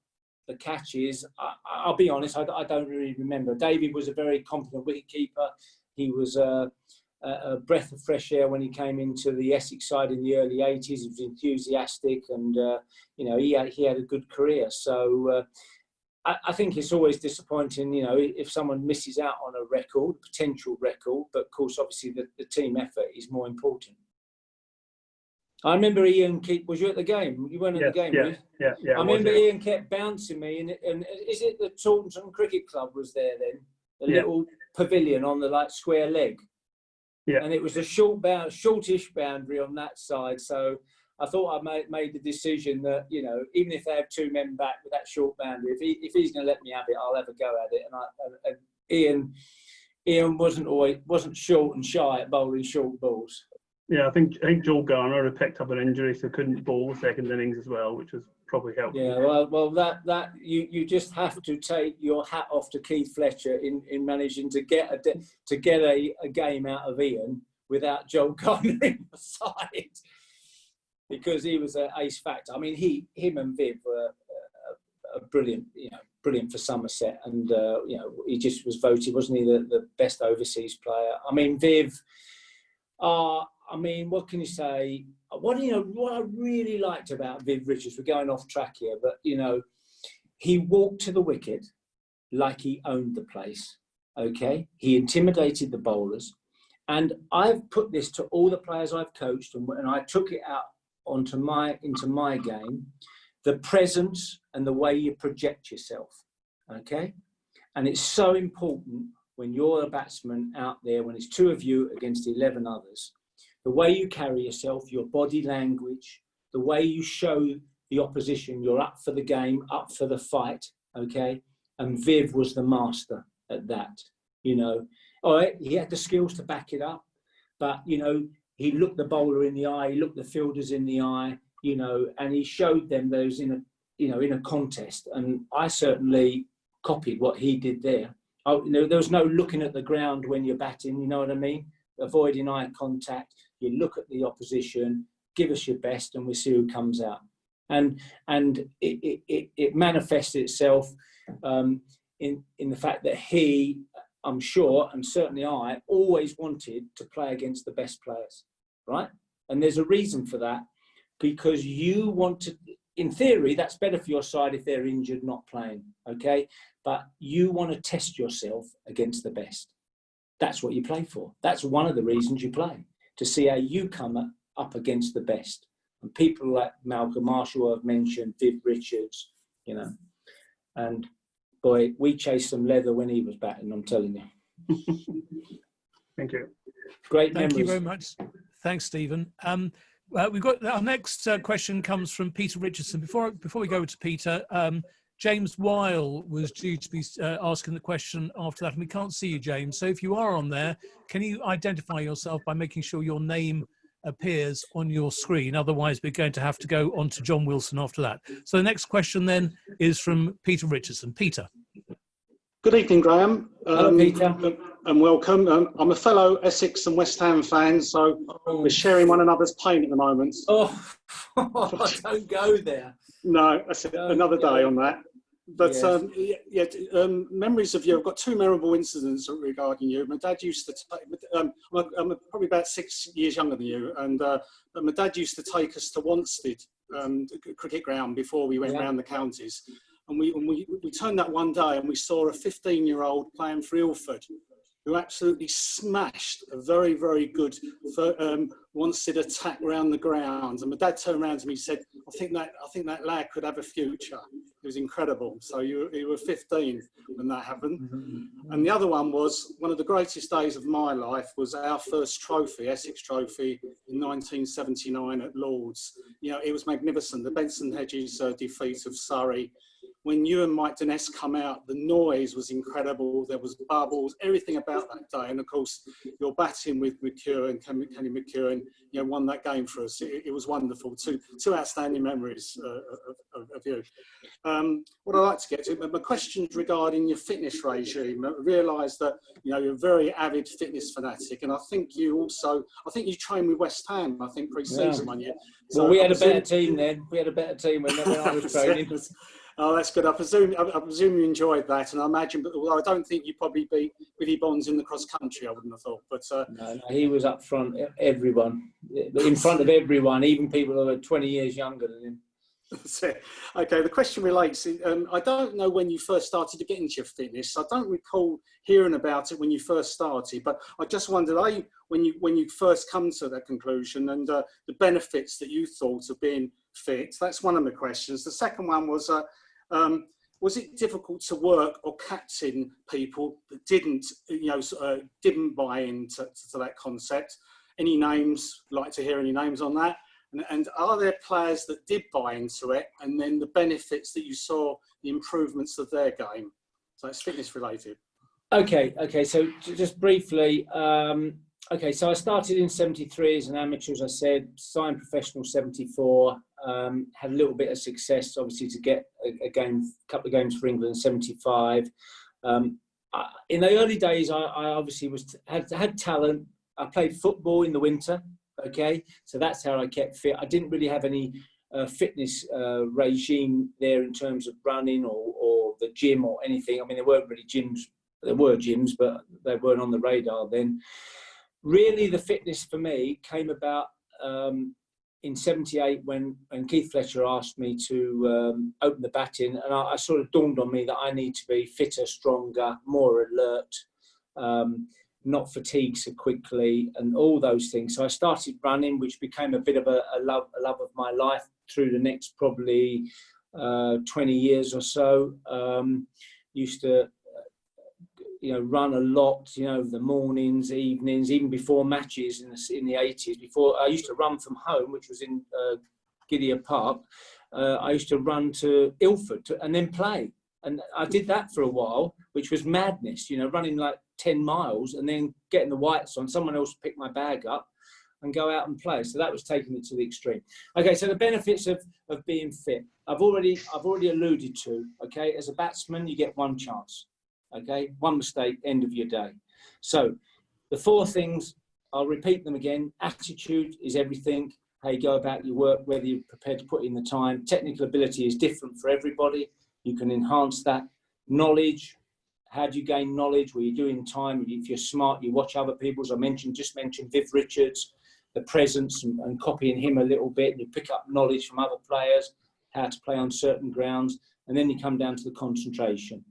D: the catches, I'll be honest, I don't really remember. David was a very competent wicketkeeper. He was a breath of fresh air when he came into the Essex side in the early 80s. He was enthusiastic, and you know, he had a good career. So I think it's always disappointing, you know, if someone misses out on a record, potential record. But of course, obviously, the team effort is more important. I remember Ian, was you at the game? You weren't at the game, were you?
K: Yeah.
D: I remember Ian kept bouncing me, and is it the Taunton Cricket Club was there then? The little pavilion on the like square leg. Yeah. And it was a shortish boundary on that side. So I thought I made the decision that, you know, even if they have two men back with that short boundary, if he's going to let me have it, I'll have a go at it. And Ian wasn't short and shy at bowling short balls.
K: Yeah, I think Joel Garner had picked up an injury, so couldn't bowl the second innings as well, which was probably helpful.
D: Yeah, well, that you just have to take your hat off to Keith Fletcher in managing to get a game out of Ian without Joel Garner in the side, because he was an ace factor. I mean, him and Viv were brilliant, you know, brilliant for Somerset, and you know, he just was voted, wasn't he, the best overseas player. I mean, Viv. I mean, what can you say? What I really liked about Viv Richards, we're going off track here, but, you know, he walked to the wicket like he owned the place, okay? He intimidated the bowlers. And I've put this to all the players I've coached, and I took it out into my game, the presence and the way you project yourself, okay? And it's so important when you're a batsman out there, when it's two of you against 11 others, the way you carry yourself, your body language, the way you show the opposition you're up for the game, up for the fight, okay? And Viv was the master at that, you know. All right, he had the skills to back it up, but, you know, he looked the bowler in the eye, he looked the fielders in the eye, you know, and he showed them those in a contest. And I certainly copied what he did there. You know, there was no looking at the ground when you're batting, you know what I mean? Avoiding eye contact. You look at the opposition, give us your best, and we'll see who comes out. And it manifests itself in the fact that he, I'm sure, and certainly I, always wanted to play against the best players, right? And there's a reason for that, because you want to, in theory, that's better for your side if they're injured, not playing, okay? But you want to test yourself against the best. That's what you play for. That's one of the reasons you play, to see how you come up against the best. And people like Malcolm Marshall have mentioned, Viv Richards, you know. And boy, we chased some leather when he was batting, I'm telling you.
K: Thank you.
D: Great
A: memories. Thank you very much. Thanks, Stephen. We've got our next question comes from Peter Richardson. Before we go to Peter, James Weil was due to be asking the question after that, and we can't see you, James. So if you are on there, can you identify yourself by making sure your name appears on your screen? Otherwise, we're going to have to go on to John Wilson after that. So the next question then is from Peter Richardson. Peter.
L: Good evening, Graham.
D: Hello, Peter.
L: And welcome. I'm a fellow Essex and West Ham fan, so we're sharing one another's pain at the moment.
D: Oh, don't go there.
L: No, that's another day on that. But yes. Memories of you. I've got two memorable incidents regarding you. My dad used to I'm probably about 6 years younger than you, and my dad used to take us to Wanstead cricket ground before we went round the counties. And we turned up one day and we saw a 15-year-old playing for Ilford, who absolutely smashed a very, very good one-sit attack round the grounds. And my dad turned around to me and said, I think that lad could have a future. It was incredible. So you were 15 when that happened. And the other one was, one of the greatest days of my life was our first trophy, Essex Trophy, in 1979 at Lord's. You know, it was magnificent. The Benson Hedges defeat of Surrey. When you and Mike Donness come out, the noise was incredible. There was bubbles, everything about that day. And of course, your batting with McEwen, Kenny McEwen, you know, won that game for us. It was wonderful. Two outstanding memories of you. What I'd like to get to, my questions regarding your fitness regime. I realised that, you know, you're a very avid fitness fanatic, and I think you trained with West Ham, I think, pre-season one year.
D: So well, we had a better team then. We had a better team when I was training.
L: Oh, that's good. I presume you enjoyed that, and I imagine, but although I don't think you probably beat Billy Bonds in the cross country, I wouldn't have thought. But
D: no, he was up front, everyone, in front of everyone, even people who are 20 years younger than him.
L: That's it. Okay, the question relates. I don't know when you first started to get into your fitness. I don't recall hearing about it when you first started, but I just wondered, when you first come to that conclusion and the benefits that you thought of being fit. That's one of the questions. The second one was it difficult to work or captain people that didn't buy into that concept? Any names? Like to hear any names on that? And are there players that did buy into it, and then the benefits that you saw, the improvements of their game? So it's fitness related.
D: Okay. So just briefly, so I started in '73 as an amateur, as I said, signed professional '74, had a little bit of success, obviously, to get a couple of games for England in '75. In the early days, I obviously had talent. I played football in the winter. Okay, so that's how I kept fit. I didn't really have any fitness regime there in terms of running or the gym or anything. I mean, there weren't really gyms. There were gyms, but they weren't on the radar then. Really, the fitness for me came about in '78 when Keith Fletcher asked me to open the batting, and I sort of dawned on me that I need to be fitter, stronger, more alert, not fatigue so quickly, and all those things. So I started running, which became a bit of a love of my life through the next probably 20 years or so. Used to run a lot, the mornings, evenings, even before matches in the 80s. Before I used to run from home, which was in Gidea Park. I used to run to Ilford and then play. And I did that for a while, which was madness, running like 10 miles and then getting the whites on. Someone else pick my bag up and go out and play. So that was taking it to the extreme. Okay, so the benefits of being fit, I've already alluded to. Okay, as a batsman, you get one chance. Okay, one mistake, end of your day. So the four things, I'll repeat them again. Attitude is everything. How you go about your work, whether you're prepared to put in the time. Technical ability is different for everybody. You can enhance that. Knowledge, how do you gain knowledge? Well, you do in time. If you're smart, you watch other people's. Just mentioned Viv Richards, the presence and copying him a little bit. And you pick up knowledge from other players, how to play on certain grounds. And then you come down to the concentration,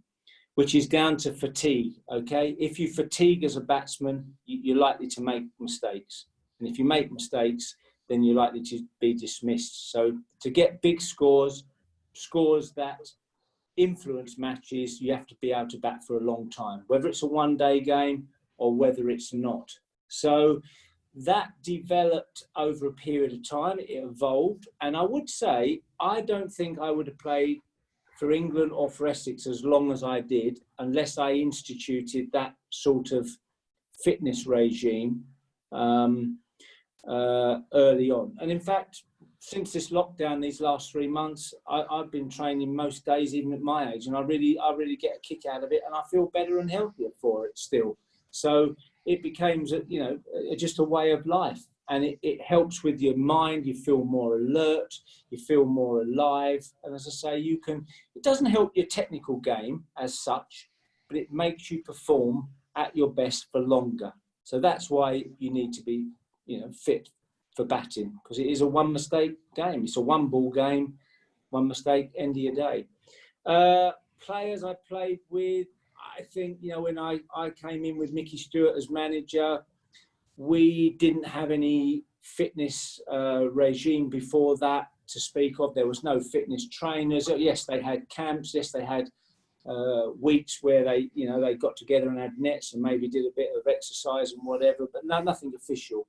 D: which is down to fatigue, okay? If you fatigue as a batsman, you're likely to make mistakes. And if you make mistakes, then you're likely to be dismissed. So to get big scores that influence matches, you have to be able to bat for a long time, whether it's a one-day game or whether it's not. So that developed over a period of time. It evolved. And I would say, I don't think I would have played for England or for Essex as long as I did, unless I instituted that sort of fitness regime early on. And in fact, since this lockdown, these last 3 months, I've been training most days, even at my age, and I really get a kick out of it, and I feel better and healthier for it still. So it became, just a way of life, and it helps with your mind. You feel more alert, you feel more alive, and as I say, it doesn't help your technical game as such, but it makes you perform at your best for longer. So that's why you need to be, fit for batting, because it is a one mistake game. It's a one ball game, one mistake, end of your day. Players I played with, I think, you know, when I came in with Mickey Stewart as manager, we didn't have any fitness regime before that to speak of. There was no fitness trainers. Yes, they had camps. Yes, they had weeks where they, you know, they got together and had nets and maybe did a bit of exercise and whatever, but nothing official.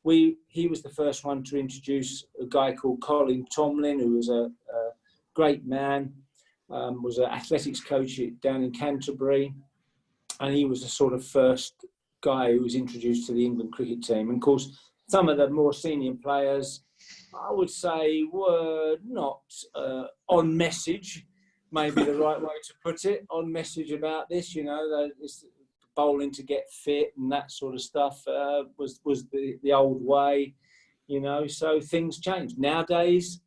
D: He was the first one to introduce a guy called Colin Tomlin, who was a great man, was an athletics coach down in Canterbury, and he was the sort of first guy who was introduced to the England cricket team. And of course, some of the more senior players, I would say, were not on message, maybe the right way to put it, on message about this, you know, it's bowling to get fit and that sort of stuff was the old way, you know, so things changed. Nowadays,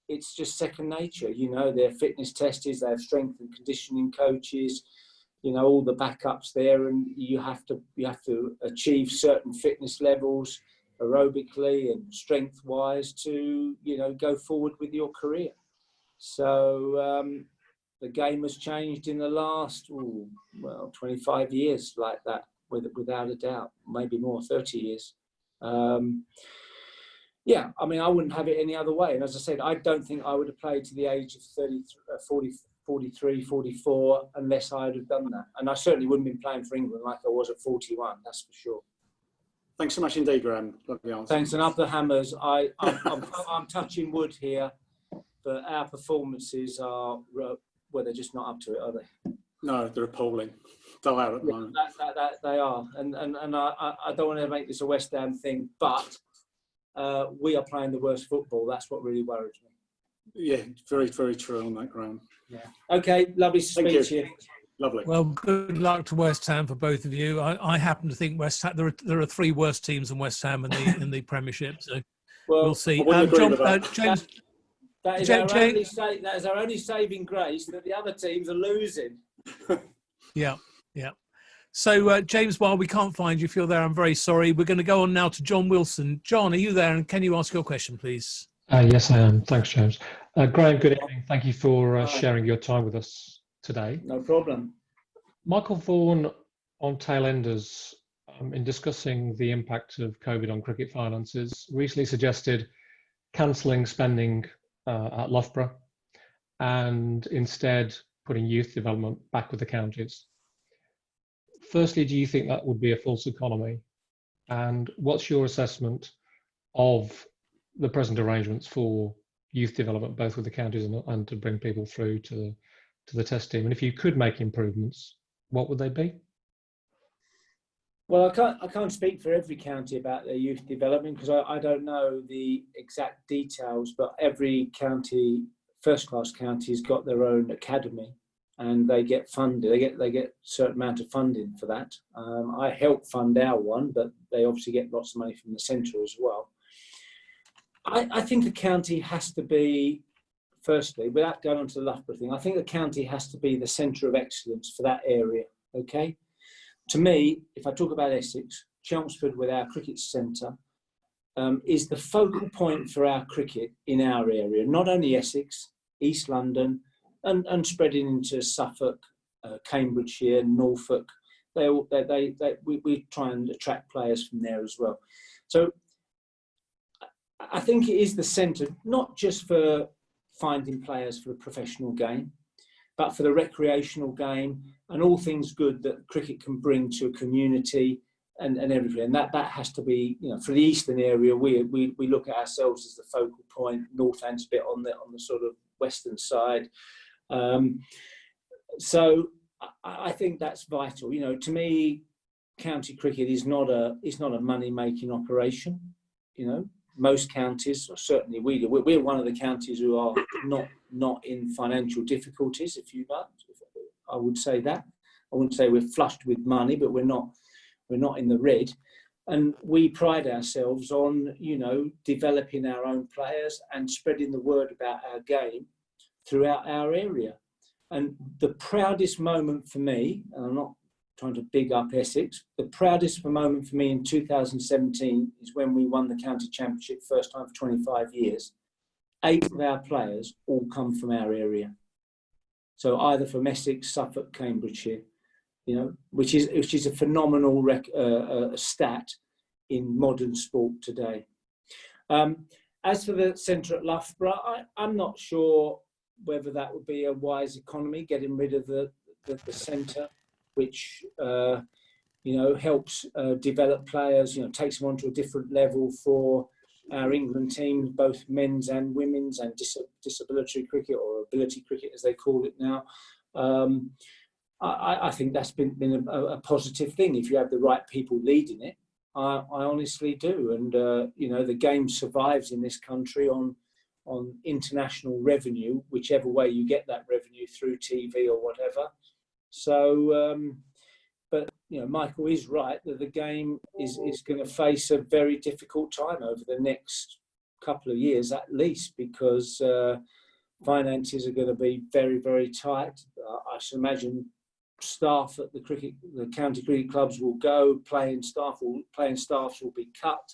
D: it's just second nature, you know, their fitness testers, they have strength and conditioning coaches, you know, all the backups there, and you have to achieve certain fitness levels aerobically and strength wise to, you know, go forward with your career. So the game has changed in the last 25 years like that, without a doubt, maybe more, 30 years. Yeah, I mean, I wouldn't have it any other way. And as I said, I don't think I would have played to the age of 43, 44, unless I'd have done that. And I certainly wouldn't have been playing for England like I was at 41, that's for sure.
L: Thanks so much indeed, Graham. Lovely answer.
D: Thanks, and up the hammers. I'm touching wood here, but our performances are, well, they're just not up to it, are they?
L: No, they're appalling. They're out at the moment.
D: They are. And I don't want to make this a West Ham thing, but we are playing the worst football. That's what really worries me.
L: Yeah, very, very true on that, Graham.
D: Yeah. Okay, lovely to speak to you.
L: Lovely.
A: Well, good luck to West Ham for both of you. I happen to think West Ham, there are three worse teams than West Ham in the Premiership, so we'll see.
D: James, that is our only saving grace, that the other teams are losing.
A: Yeah. So, James, while we can't find you, if you're there, I'm very sorry. We're going to go on now to John Wilson. John, are you there? And can you ask your question, please?
M: Yes, I am. Thanks, James. Graham, good evening. Thank you for sharing your time with us today.
D: No problem.
M: Michael Vaughan on Tailenders, in discussing the impact of COVID on cricket finances, recently suggested cancelling spending at Loughborough and instead putting youth development back with the counties. Firstly, do you think that would be a false economy? And what's your assessment of the present arrangements for youth development, both with the counties and to bring people through to the test team? And if you could make improvements, what would they be?
D: Well, I can't speak for every county about their youth development because I don't know the exact details, but every county, first-class county's got their own academy and they get funded. They get a certain amount of funding for that. I help fund our one, but they obviously get lots of money from the centre as well. I think a county has to be, firstly, without going on to the Loughborough thing, I think the county has to be the centre of excellence for that area, okay? To me, if I talk about Essex, Chelmsford with our cricket centre is the focal point for our cricket in our area, not only Essex, East London, and spreading into Suffolk, Cambridgeshire, Norfolk. We try and attract players from there as well. So I think it is the centre, not just for finding players for the professional game, but for the recreational game and all things good that cricket can bring to a community and everything. And that has to be, you know, for the eastern area, we look at ourselves as the focal point, Northand's a bit on the sort of western side. So I think that's vital. You know, to me, county cricket is not a money-making operation. You know, most counties, or certainly we're one of the counties who are not in financial difficulties, if you like. I would say that. I wouldn't say we're flushed with money, but we're not in the red. And we pride ourselves on, you know, developing our own players and spreading the word about our game throughout our area. And the proudest moment for me, and I'm not trying to big up Essex. The proudest moment for me in 2017 is when we won the county championship, first time for 25 years. 8 of our players all come from our area. So either from Essex, Suffolk, Cambridgeshire, you know, which is a phenomenal stat in modern sport today. As for the centre at Loughborough, I'm not sure whether that would be a wise economy, getting rid of the centre, which you know, helps develop players, you know, takes them onto a different level for our England team, both men's and women's, and disability cricket, or ability cricket as they call it now. I think that's been a positive thing if you have the right people leading it. I honestly do, and you know, the game survives in this country on international revenue, whichever way you get that revenue, through TV or whatever. So, but you know, Michael is right that the game is going to face a very difficult time over the next couple of years at least, because finances are going to be very, very tight. I should imagine staff at the county cricket clubs will go, playing staffs will be cut.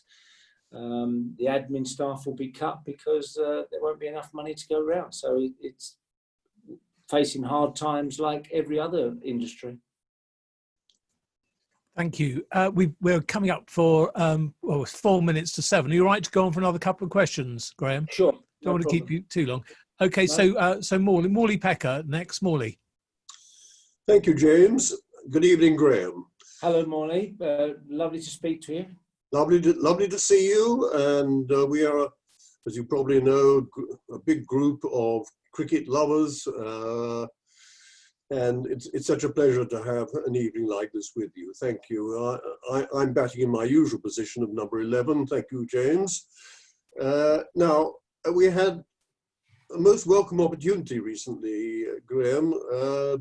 D: The admin staff will be cut because there won't be enough money to go around. So it's facing hard times like every other industry.
A: Thank you. We're coming up for 4 minutes to 7. Are you all right to go on for another couple of questions, Graham?
D: Sure.
A: Don't want to keep you too long. Okay, no. So Morley Pecker next. Morley.
N: Thank you, James. Good evening, Graham.
D: Hello, Morley. Lovely to speak to you. Lovely
N: to see you. And we are, as you probably know, a big group of cricket lovers. And it's such a pleasure to have an evening like this with you. Thank you. I'm batting in my usual position of number 11. Thank you, James. Now, we had a most welcome opportunity recently, Graham.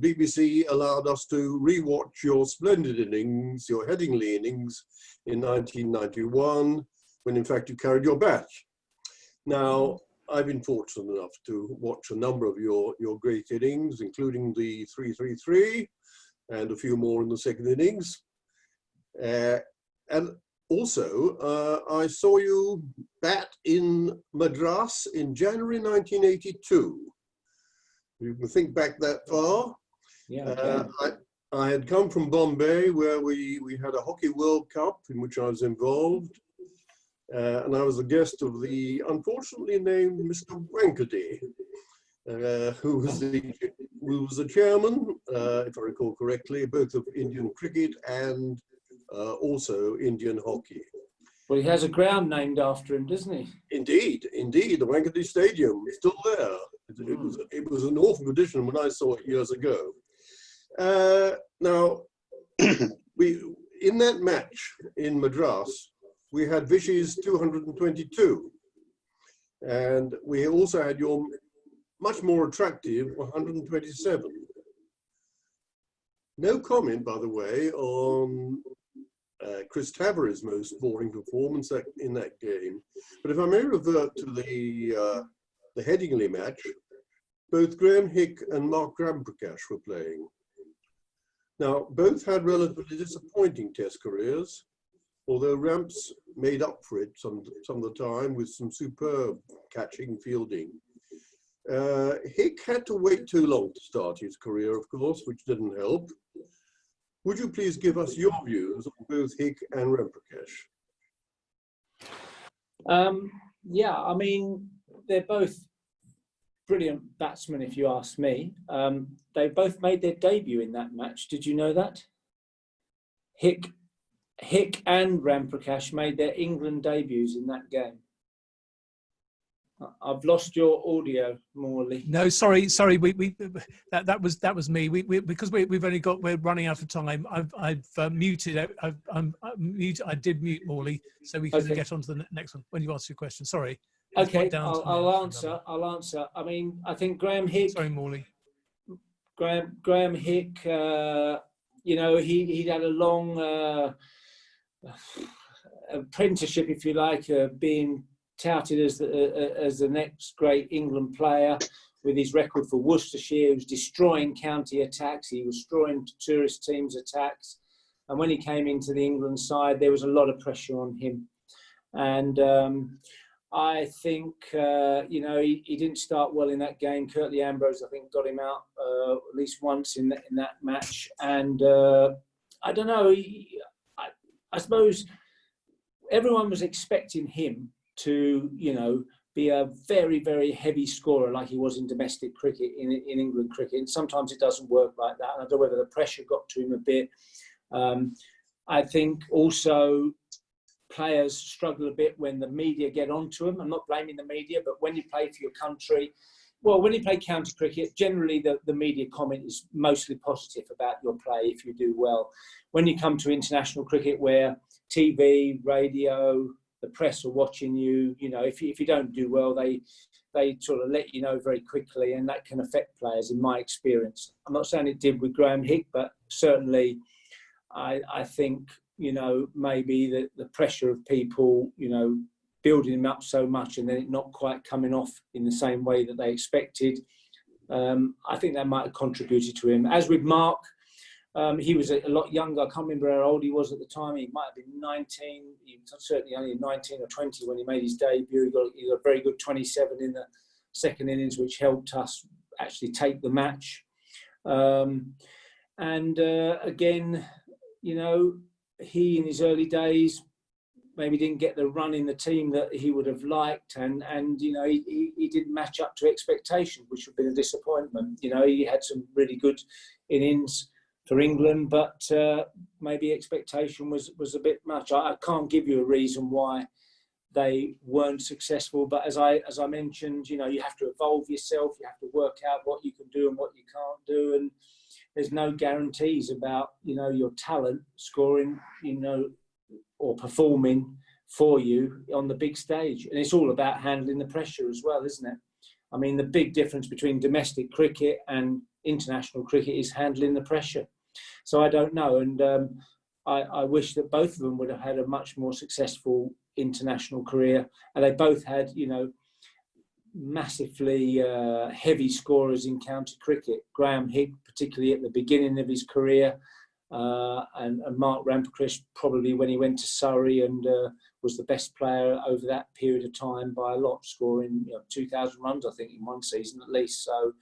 N: BBC allowed us to rewatch your splendid innings, your Headingley innings in 1991, when in fact you carried your bat. Now, I've been fortunate enough to watch a number of your great innings, including the 333 and a few more in the second innings. And also, I saw you bat in Madras in January 1982. You can think back that far.
D: Yeah, okay.
N: I had come from Bombay, where we had a Hockey World Cup in which I was involved. And I was a guest of the unfortunately named Mr. Wankerty, who was the chairman, if I recall correctly, both of Indian cricket and also Indian hockey.
D: Well, he has a ground named after him, doesn't he?
N: Indeed, the Wankerty Stadium is still there. It was an awful condition when I saw it years ago. Now, in that match in Madras, we had Vishy's 222, and we also had your much more attractive 127. No comment, by the way, on Chris Tavery's most boring performance in that game. But if I may revert to the Headingley match, both Graham Hick and Mark Ramprakash were playing. Now, both had relatively disappointing test careers, although Ramps made up for it some of the time with some superb catching fielding. Hick had to wait too long to start his career, of course, which didn't help. Would you please give us your views on both Hick and Ramprakash?
D: Yeah, I mean, they're both brilliant batsmen, if you ask me. They both made their debut in that match. Did you know that? Hick and Ramprakash made their England debuts in that game. I've lost your audio, Morley.
A: No, sorry. That was me. Because we're running out of time. I've muted. I did mute Morley, so we can get on to the next one when you ask your question. Sorry.
D: Okay, I'll answer. I mean, I think Graham Hick.
A: Sorry, Morley.
D: Graham Hick. You know, he'd had a long apprenticeship, if you like, being touted as the next great England player. with his record for Worcestershire. He was destroying county attacks. He was destroying tourist teams' attacks. And when he came into the England side, there was a lot of pressure on him. And I think, you know, he didn't start well in that game. Curtly Ambrose, I think, got him out at least once in that match. And I don't know, I suppose everyone was expecting him to, you know, be a very, very heavy scorer like he was in domestic cricket, in England cricket. And sometimes it doesn't work like that. And I don't know whether the pressure got to him a bit. I think also players struggle a bit when the media get onto them. I'm not blaming the media, but when you play for your country, well, when you play county cricket, generally the media comment is mostly positive about your play if you do well. When you come to international cricket where TV, radio, the press are watching you, you know, if you don't do well, they sort of let you know very quickly, and that can affect players in my experience. I'm not saying it did with Graham Hick, but certainly I think, you know, maybe the pressure of people, you know, building him up so much and then it not quite coming off in the same way that they expected. I think that might have contributed to him. As with Mark, he was a lot younger. I can't remember how old he was at the time. He might have been 19. He was certainly only 19 or 20 when he made his debut. He got a very good 27 in the second innings, which helped us actually take the match. Again, you know, he in his early days maybe didn't get the run in the team that he would have liked, and you know, he didn't match up to expectation, which would have been a disappointment. You know, he had some really good innings for England, but maybe expectation was a bit much. I can't give you a reason why they weren't successful, but as I mentioned, you know, you have to evolve yourself. You have to work out what you can do and what you can't do, and there's no guarantees about, you know, your talent scoring, you know, or performing for you on the big stage. And it's all about handling the pressure as well, isn't it? I mean, the big difference between domestic cricket and international cricket is handling the pressure. So I don't know. And I wish that both of them would have had a much more successful international career. And they both had, you know, massively heavy scorers in county cricket. Graham Hick, particularly at the beginning of his career, and Mark Ramprakash probably when he went to Surrey and was the best player over that period of time by a lot, scoring, you know, 2,000 runs, I think, in one season at least. So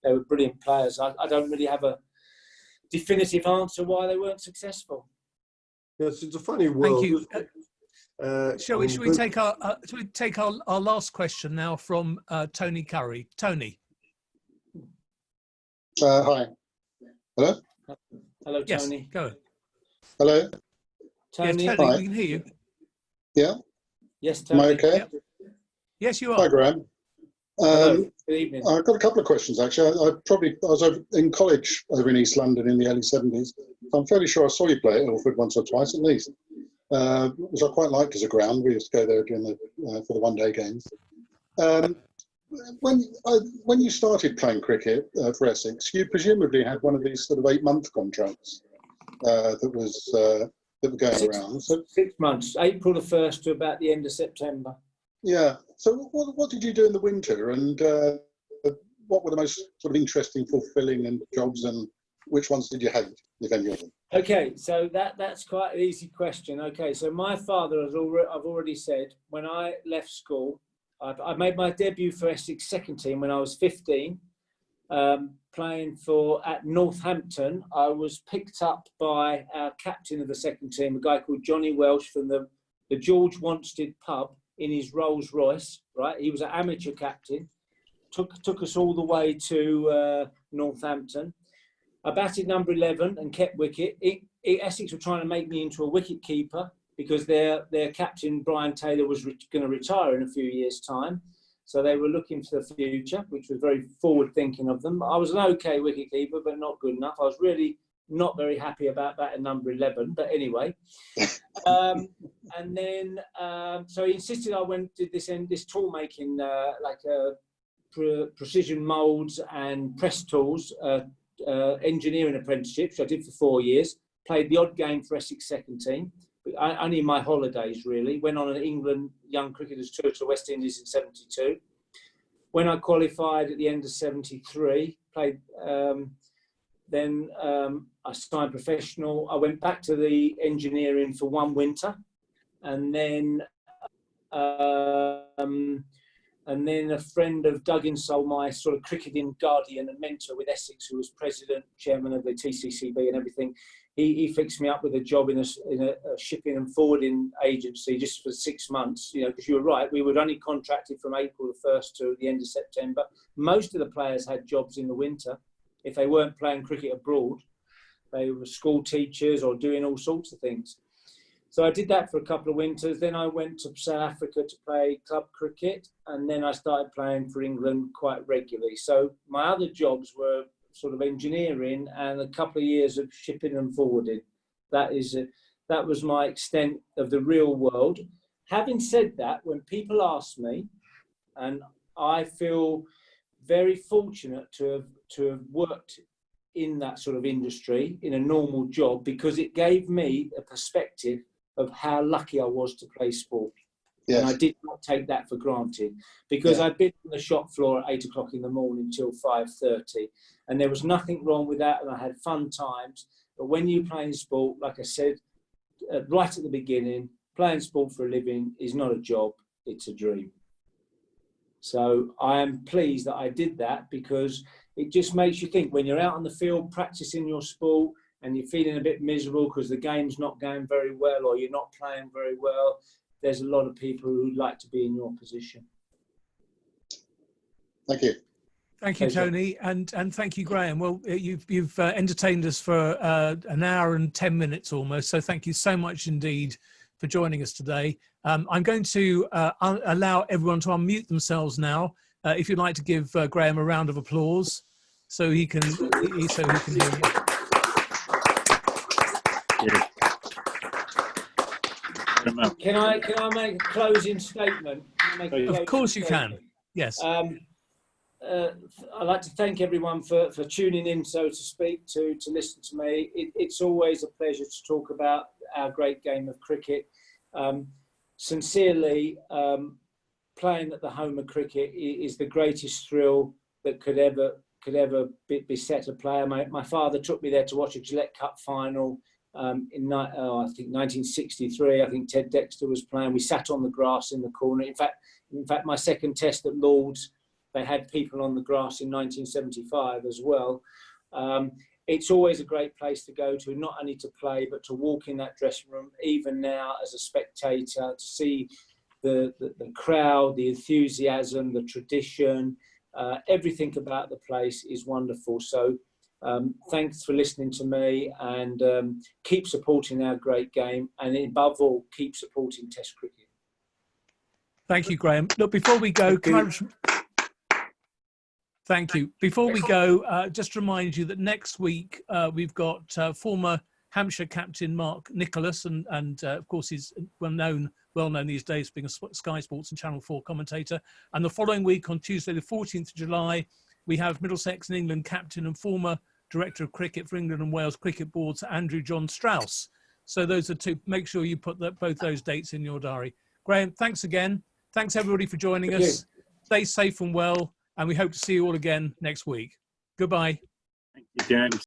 D: they were brilliant players. I don't really have a definitive answer why they weren't successful.
N: Yes, it's a funny world.
A: Thank you. Shall we take our last question now from Tony Curry? Tony.
O: Hi. Hello.
D: Hello,
A: yes,
D: Tony.
A: Go.
O: Hello.
D: Tony.
A: Yes, Tony, we can hear you.
O: Yeah.
D: Yes, Tony.
O: Am I okay?
A: Yep. Yes, you are.
O: Hi, Graham.
D: Hello. Good evening.
O: I've got a couple of questions actually. I was in college over in East London in the early 70s. I'm fairly sure I saw you play at Ilford once or twice at least, which I quite liked as a ground. We used to go there during for the one-day games. When you started playing cricket for Essex, you presumably had one of these sort of 8-month contracts that were going around. So
D: 6 months, April the 1st to about the end of September.
O: Yeah. So what did you do in the winter, and what were the most sort of interesting, fulfilling and jobs, and which ones did you hate, if any of them?
D: Okay, so that's quite an easy question. Okay, so my father, I've already said, when I left school, I made my debut for Essex second team when I was 15, playing at Northampton. I was picked up by our captain of the second team, a guy called Johnny Welsh from the George Wanstead pub in his Rolls Royce, right? He was an amateur captain, took us all the way to Northampton. I batted number 11 and kept wicket. Essex were trying to make me into a wicket keeper because their captain, Brian Taylor, was going to retire in a few years' time. So they were looking for the future, which was very forward-thinking of them. I was an okay wicket keeper, but not good enough. I was really not very happy about that at number 11, but anyway. And then, so he insisted I did this tool making, precision moulds and press tools, engineering apprenticeship, which I did for 4 years. Played the odd game for Essex second team, but only in my holidays really. Went on an England young cricketers tour to the West Indies in '72. When I qualified at the end of 73, played, then I signed professional. I went back to the engineering for one winter, and then a friend of Doug Insole, my sort of cricketing guardian and mentor with Essex, who was president, chairman of the TCCB and everything, he fixed me up with a job in a shipping and forwarding agency just for 6 months, you know, because you were right, we were only contracted from April the 1st to the end of September. Most of the players had jobs in the winter. If they weren't playing cricket abroad, they were school teachers or doing all sorts of things. So I did that for a couple of winters. Then I went to South Africa to play club cricket, and then I started playing for England quite regularly. So my other jobs were sort of engineering and a couple of years of shipping and forwarding. That was my extent of the real world. Having said that, when people ask me, and I feel very fortunate to have worked in that sort of industry in a normal job, because it gave me a perspective of how lucky I was to play sport. Yes. And I did not take that for granted, because I'd been on the shop floor at 8 o'clock in the morning till 5:30, and there was nothing wrong with that, and I had fun times. But when you're playing sport, like I said right at the beginning, playing sport for a living is not a job, it's a dream. So I am pleased that I did that, because it just makes you think when you're out on the field practicing your sport and you're feeling a bit miserable because the game's not going very well or you're not playing very well, there's a lot of people who'd like to be in your position.
O: Thank you.
A: Thank you, Tony, and thank you, Graham. Well, you've entertained us for an hour and 10 minutes almost, so thank you so much indeed for joining us today. I'm going to allow everyone to unmute themselves now. If you'd like to give Graham a round of applause, so he can hear you.
D: Can I make a closing statement?
A: Of course you can. Yes.
D: I'd like to thank everyone for tuning in, so to speak, to listen to me. It's always a pleasure to talk about our great game of cricket. Sincerely, playing at the home of cricket is the greatest thrill that could ever beset a player. My father took me there to watch a Gillette Cup final in I think 1963. I think Ted Dexter was playing. We sat on the grass in the corner. In fact, my second test at Lord's, they had people on the grass in 1975 as well. It's always a great place to go to, not only to play, but to walk in that dressing room, even now as a spectator, to see the crowd, the enthusiasm, the tradition, everything about the place is wonderful. So thanks for listening to me, and keep supporting our great game, and above all, keep supporting Test cricket.
A: Thank you, Graham. Look, before we go, thank you. Before we go, just remind you that next week we've got former Hampshire captain Mark Nicholas, and of course he's well known these days being a Sky Sports and Channel 4 commentator. And the following week, on Tuesday, the 14th of July, we have Middlesex and England captain and former Director of Cricket for England and Wales Cricket Board, Sir Andrew John Strauss. So those are two. Make sure you put both those dates in your diary. Graham, thanks again. Thanks everybody for joining us. Stay safe and well, and we hope to see you all again next week. Goodbye.
P: Thank you, James.